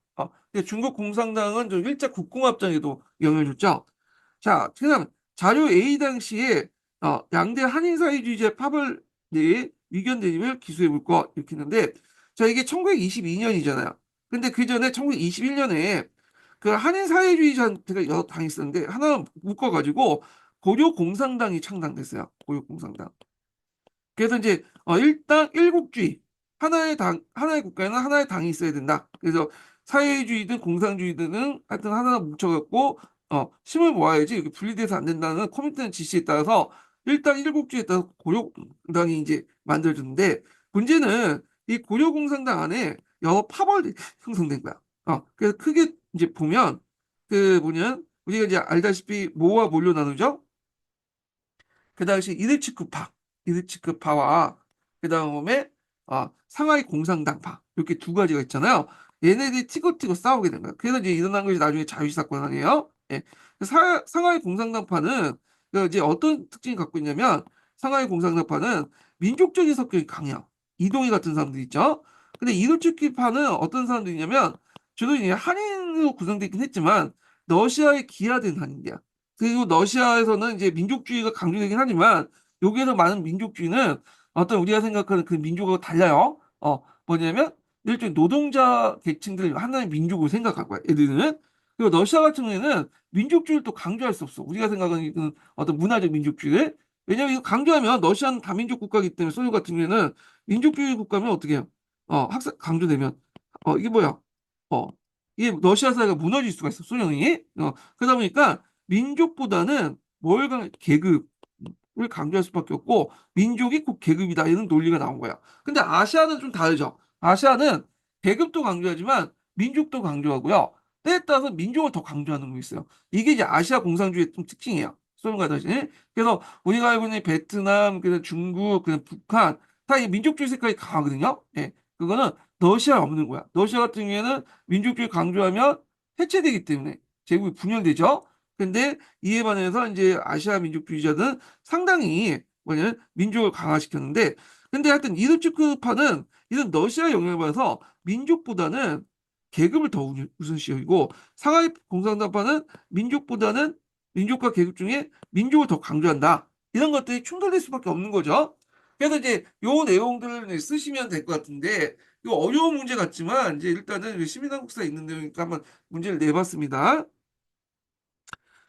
근데 중국 공산당은 좀 일제 국공합작에도 영향을 줬죠. 자, 그다음 자료 A 당시에 양대 한인 사회주의제 파벌 내에 위견 대립을 기소해 볼 것 이렇게 했는데 자 이게 1922년이잖아요. 근데 그 전에 1921년에 그 한인 사회주의자한테가 여러 당이 있었는데 하나 묶어가지고 고려 공산당이 창당됐어요. 고려 공산당. 그래서 이제 일당 일국주의 하나의 당 하나의 국가에는 하나의 당이 있어야 된다. 그래서 사회주의든 공산주의든 하여튼 하나 뭉쳐갖고 힘을 모아야지 이렇게 분리돼서 안 된다는 커미트먼트 지시에 따라서 일당 일국주의에 따라서 고려공당이 이제 만들어졌는데 문제는 이 고려공산당 안에 여러 파벌이 형성된 거야. 그래서 크게 이제 보면 그 뭐냐 우리가 이제 알다시피 뭐와 뭘로 나누죠? 그 당시 이르치크파와 그 다음에 상하이 공산당파 이렇게 두 가지가 있잖아요. 얘네들이 티고티고 싸우게 된 거예요. 그래서 이제 일어난 것이 나중에 자유시 사건 아니에요? 예. 상하이 공산당파는 그 이제 어떤 특징이 갖고 있냐면 상하이 공산당파는 민족적인 성격이 강해요. 이동희 같은 사람들 있죠. 근데 이르치크파는 어떤 사람들이냐면 주로 이제 한인으로 구성되긴 했지만 러시아에 기하된 한인이야. 그리고 러시아에서는 이제 민족주의가 강조되긴 하지만 여기에서 많은 민족주의는 어떤 우리가 생각하는 그 민족하고 달라요. 뭐냐면 일종의 노동자 계층들 하나의 민족을 생각할 거야. 애들은. 그리고 러시아 같은 경우에는 민족주의를 또 강조할 수 없어. 우리가 생각하는 그 어떤 문화적 민족주의. 왜냐면 이거 강조하면 러시아는 다민족 국가이기 때문에 소련 같은 경우에는 민족주의 국가면 어떻게 해요? 학살 강조되면 이게 뭐야? 어, 이게 러시아 사회가 무너질 수가 있어. 소련이. 그러다 보니까 민족보다는 계급을 강조할 수밖에 없고 민족이 꼭 계급이다 이런 논리가 나온 거야. 근데 아시아는 좀 다르죠. 아시아는 계급도 강조하지만 민족도 강조하고요. 때에 따라서 민족을 더 강조하는 거 있어요. 이게 이제 아시아 공산주의의 좀 특징이에요. 소련과 다시. 그래서 우리가 알고 있는 베트남, 그다음 중국, 그다음 북한 다 이 민족주의 색깔이 강하거든요. 예. 그거는 러시아 없는 거야. 러시아 같은 경우에는 민족주의 강조하면 해체되기 때문에 제국이 분열되죠. 근데 이에 반해서 이제 아시아 민족주의자들은 상당히 뭐냐면 민족을 강화시켰는데 근데 하여튼 이르츠크파는 이런 러시아 영향을 받아서 민족보다는 계급을 더 우선시 여기고 상하이 공산당파는 민족보다는 민족과 계급 중에 민족을 더 강조한다. 이런 것들이 충돌될 수밖에 없는 거죠. 그래서 이제 요 내용들을 쓰시면 될 것 같은데 이거 어려운 문제 같지만 이제 일단은 시민한국사에 있는 내용이니까 한번 문제를 내봤습니다.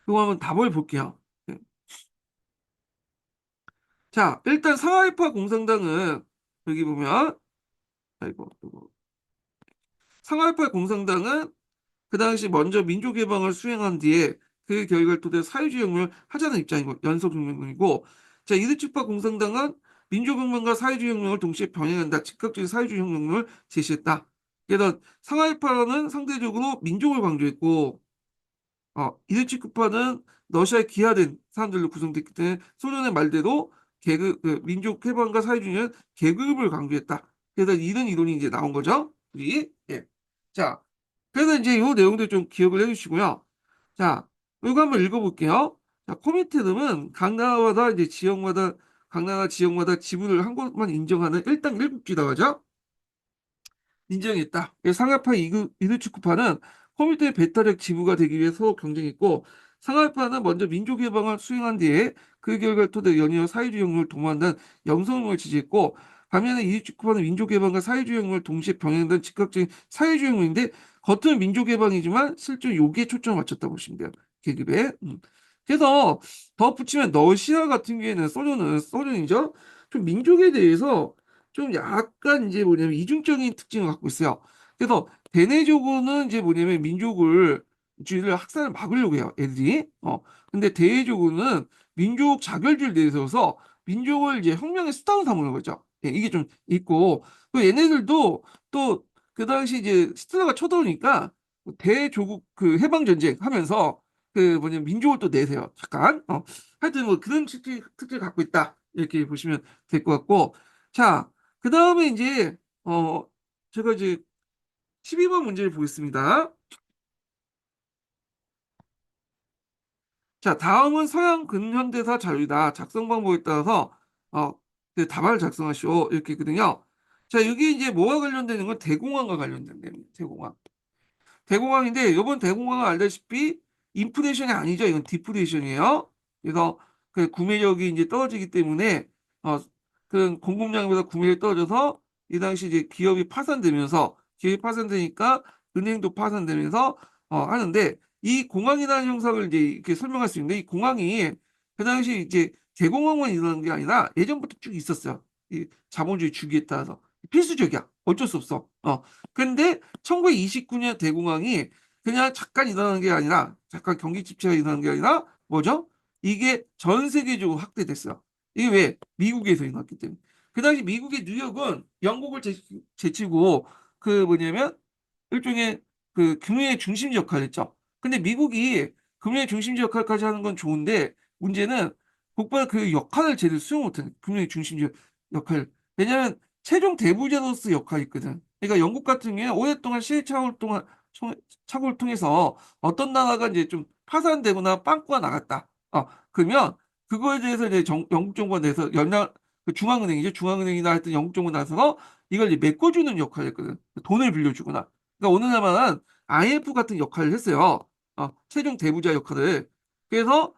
그거 한번 답을 볼게요. 네. 자, 일단 상하이파 공산당은 여기 보면 아이고, 이거. 상하이파 공산당은 그 당시 먼저 민족해방을 수행한 뒤에 그 결과를 토대로 사회주의 혁명을 하자는 입장이고 연속혁명이고 자 이르츠파 공산당은 민족혁명과 사회주의 혁명을 동시에 병행한다. 즉각적인 사회주의 혁명을 제시했다. 그래서 상하이파는 상대적으로 민족을 강조했고 이르치크파는 러시아에 기하된 사람들로 구성됐기 때문에 소련의 말대로 민족 해방과 사회주의는 계급을 강조했다. 그래서 이런 이론이 이제 나온 거죠. 우리 예. 자, 그래서 이제 이 내용들 좀 기억을 해주시고요. 자, 이거 한번 읽어볼게요. 자, 코미테름은 각 나라 지역마다 지분을 한 곳만 인정하는 일당 일국주의라고 하죠. 인정했다. 상하파 이르축구파는 컴퓨터의 배타적 지부가 되기 위해 서로 경쟁했고 상하파는 먼저 민족해방을 수행한 뒤에 그 결과를 토대로 연이어 사회주의 혁명을 도모한다는 영성을 지지했고 반면에 이르축구파는 민족해방과 사회주의 혁명을 동시에 병행한다는 즉각적인 사회주의 혁명인데 겉은 민족해방이지만 실제 여기에 초점을 맞췄다고 보시면 돼요. 계급에. 그래서 더 붙이면 러시아 같은 경우에는 소련이죠. 좀 민족에 대해서 좀 약간 이제 뭐냐면 이중적인 특징을 갖고 있어요. 그래서 대내적으로는 이제 뭐냐면 민족을 주의를 학살을 막으려고 해요. 애들이. 근데 대외적으로는 민족 자결주의를 내세워서 민족을 이제 혁명의 수단으로 삼는 거죠. 예, 이게 좀 있고 또 얘네들도 또 그 당시 이제 히틀러가 쳐들어오니까 대조국 그 해방 전쟁 하면서 그 뭐냐면 민족을 또 내세요. 잠깐. 하여튼 뭐 그런 특징을 갖고 있다. 이렇게 보시면 될 것 같고 자. 그 다음에 이제, 제가 이제 12번 문제를 보겠습니다. 자, 다음은 서양 근현대사 자료이다. 작성 방법에 따라서, 어, 그 답안을 작성하시오. 이렇게 있거든요. 자, 여기 이제 뭐와 관련되는 건 대공황과 관련된 내용입니다. 대공황. 대공황인데 이번 대공황은 알다시피 인플레이션이 아니죠. 이건 디플레이션이에요. 그래서 그 구매력이 이제 떨어지기 때문에 어, 그 공급량보다 구매력이 떨어져서 이 당시 이제 기업이 파산되니까 은행도 파산되면서 하는데 이 공황이라는 형상을 이제 이렇게 설명할 수 있는데 이 공황이 그 당시 이제 대공황만 일어나는 게 아니라 예전부터 쭉 있었어요. 이 자본주의 주기에 따라서 필수적이야. 어쩔 수 없어. 근데 1929년 대공황이 그냥 잠깐 일어나는 게 아니라 잠깐 경기 침체가 일어나는 게 아니라 뭐죠? 이게 전 세계적으로 확대됐어요. 이게 왜? 미국에서 일어났기 때문에. 그 당시 미국의 뉴욕은 영국을 제치고 그 뭐냐면 일종의 그 금융의 중심지 역할을 했죠. 근데 미국이 금융의 중심지 역할까지 하는 건 좋은데 문제는 곧바로 그 역할을 제대로 수용 못하는 금융의 중심지 역할. 왜냐하면 최종 대부자로서 역할이 있거든. 그러니까 영국 같은 경우에 오랫동안 착오를 통해서 어떤 나라가 이제 좀 파산되거나 빵꾸가 나갔다. 그러면 그거에 대해서 이제 영국 정부가 내서 그 중앙은행이죠. 중앙은행이나 하여튼 영국 정부가 나서서 이걸 이제 메꿔주는 역할을 했거든. 돈을 빌려주거나. 그러니까 어느 나라는 IMF 같은 역할을 했어요. 최종 대부자 역할을. 그래서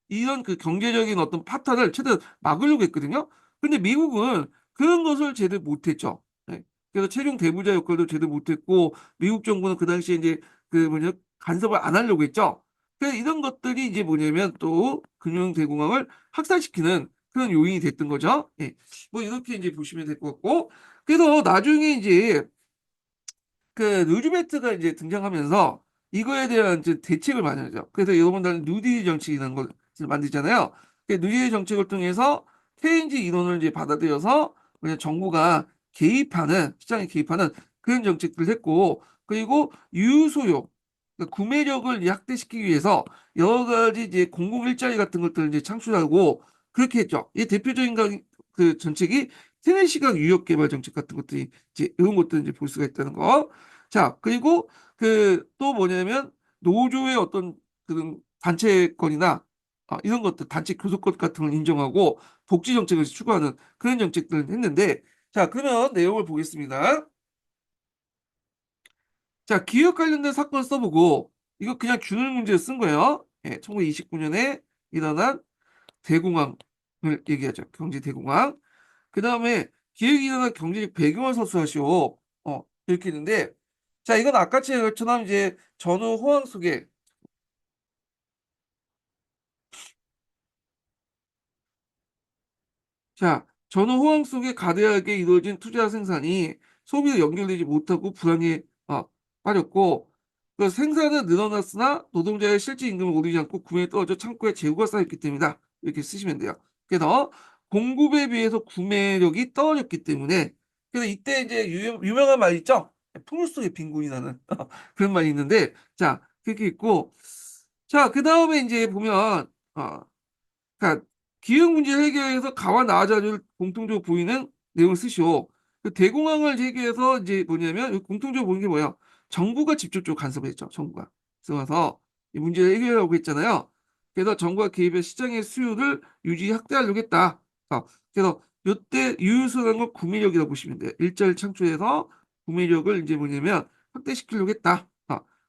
이런 그 경제적인 어떤 파탄을 최대한 막으려고 했거든요. 근데 미국은 그런 것을 제대로 못했죠. 네. 그래서 최종 대부자 역할도 제대로 못했고 미국 정부는 그 당시에 이제 그 뭐냐 간섭을 안 하려고 했죠. 그래서 이런 것들이 이제 뭐냐면 또 금융 대공황을 확산시키는 그런 요인이 됐던 거죠. 예. 뭐 이렇게 이제 보시면 될 것 같고 그래서 나중에 이제 그 루즈벨트가 이제 등장하면서 이거에 대한 이제 대책을 마련하죠. 그래서 여러분들은 뉴딜 정책이라는 걸 만들잖아요. 그 뉴딜 정책을 통해서 퇴임지 인원을 이제 받아들여서 그냥 정부가 개입하는 시장에 개입하는 그런 정책들을 했고 그리고 유소요 그러니까 구매력을 이제 확대시키기 위해서 여러 가지 이제 공공 일자리 같은 것들을 이제 창출하고 그렇게 했죠. 이 대표적인 그 정책이 세네 시간 유역 개발 정책 같은 것들이 이제 이런 것들 이제 볼 수가 있다는 거. 자, 그리고 그 또 뭐냐면 노조의 어떤 그런 단체권이나 이런 것들 단체 교섭권 같은 걸 인정하고 복지 정책을 추구하는 그런 정책들을 했는데 자, 그러면 내용을 보겠습니다. 자, 기업 관련된 사건 써보고 이거 그냥 균형 문제 쓴 거예요. 예, 1929년에 일어난 대공황을 얘기하죠. 경제 대공황. 그 다음에 기획이 일어난 경제적 배경을 서술하시오. 이렇게 있는데 자, 이건 아까처럼 이제 전후 호황 속에 자, 전후 호황 속에 가대하게 이루어진 투자 생산이 소비로 연결되지 못하고 불황에 빠졌고 그 생산은 늘어났으나 노동자의 실질 임금을 오르지 않고 구매에 떨어져 창고에 재고가 쌓였기 때문이다. 이렇게 쓰시면 돼요. 그래서 공급에 비해서 구매력이 떨어졌기 때문에 그래서 이때 이제 유명한 말 있죠? 풍요 속의 빈곤이라는 그런 말이 있는데 자, 그렇게 있고 자, 그 다음에 이제 보면 그러니까 기후 문제를 해결해서 가와 나아자를 공통적으로 보이는 내용을 쓰시오. 그 대공황을 해결해서 이제 뭐냐면 공통적으로 보이는 게 뭐야? 정부가 직접적으로 간섭을 했죠. 정부가. 그래서 이 문제를 해결하려고 했잖아요. 그래서 정부가 개입해 시장의 수요를 유지 확대하려고 했다. 그래서 이때 유효수라는 건 구매력이라고 보시면 돼요. 일자리를 창출해서 구매력을 이제 뭐냐면 확대시키려고 했다.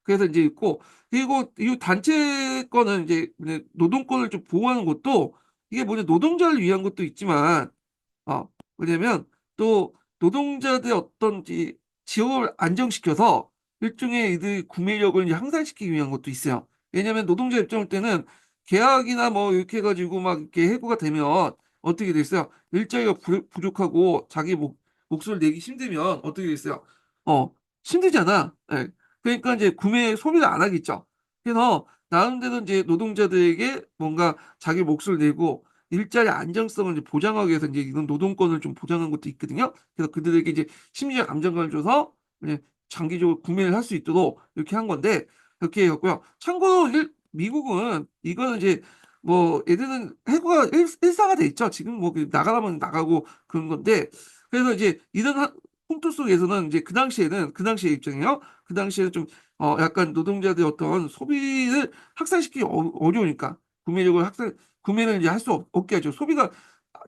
그래서 이제 있고 그리고 이 단체권은 이제 노동권을 좀 보호하는 것도 이게 뭐냐 노동자를 위한 것도 있지만 왜냐면 또 노동자들의 어떤 지역을 안정시켜서 일종의 이들 구매력을 이제 향상시키기 위한 것도 있어요. 왜냐면 노동자 입장일 때는 계약이나 뭐 이렇게 해가지고 막 이렇게 해고가 되면 어떻게 됐어요? 일자리가 부족하고 자기 몫을 내기 힘들면 어떻게 됐어요? 힘들잖아. 예. 그러니까 이제 구매 소비를 안 하겠죠. 그래서 나름대로 이제 노동자들에게 뭔가 자기 몫을 내고 일자리 안정성을 이제 보장하기 위해서 이제 이런 노동권을 좀 보장한 것도 있거든요. 그래서 그들에게 이제 심리적 안정감을 줘서 이제 장기적으로 구매를 할 수 있도록 이렇게 한 건데 그렇게 했고요. 참고로 미국은 이거는 이제 뭐 얘들은 해고가 일사가 돼 있죠. 지금 뭐 나가라면 나가고 그런 건데 그래서 이제 이런 풍토 속에서는 이제 그 당시의 입장이요. 그 당시에는 좀 약간 노동자들의 어떤 소비를 확산시키기 어려우니까 구매를 이제 할 수 없게 하죠. 소비가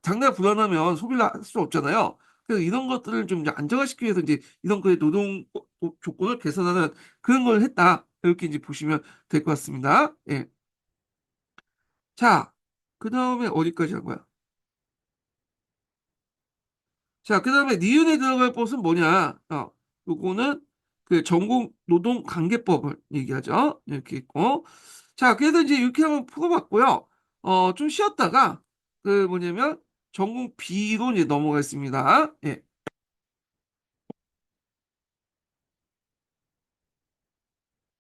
장래가 불안하면 소비를 할 수 없잖아요. 그래서 이런 것들을 좀 이제 안정화시키기 위해서 이제 이런 거의 노동 조건을 개선하는 그런 걸 했다. 이렇게 이제 보시면 될 것 같습니다. 예. 자, 그 다음에 어디까지 한 거야? 자, 그 다음에 니은에 들어갈 것은 뭐냐? 요거는 그 전국 노동관계법을 얘기하죠. 이렇게 있고. 자, 그래서 이제 이렇게 한번 풀어봤고요. 좀 쉬었다가 그 뭐냐면 전국 B로 이제 넘어가겠습니다. 예.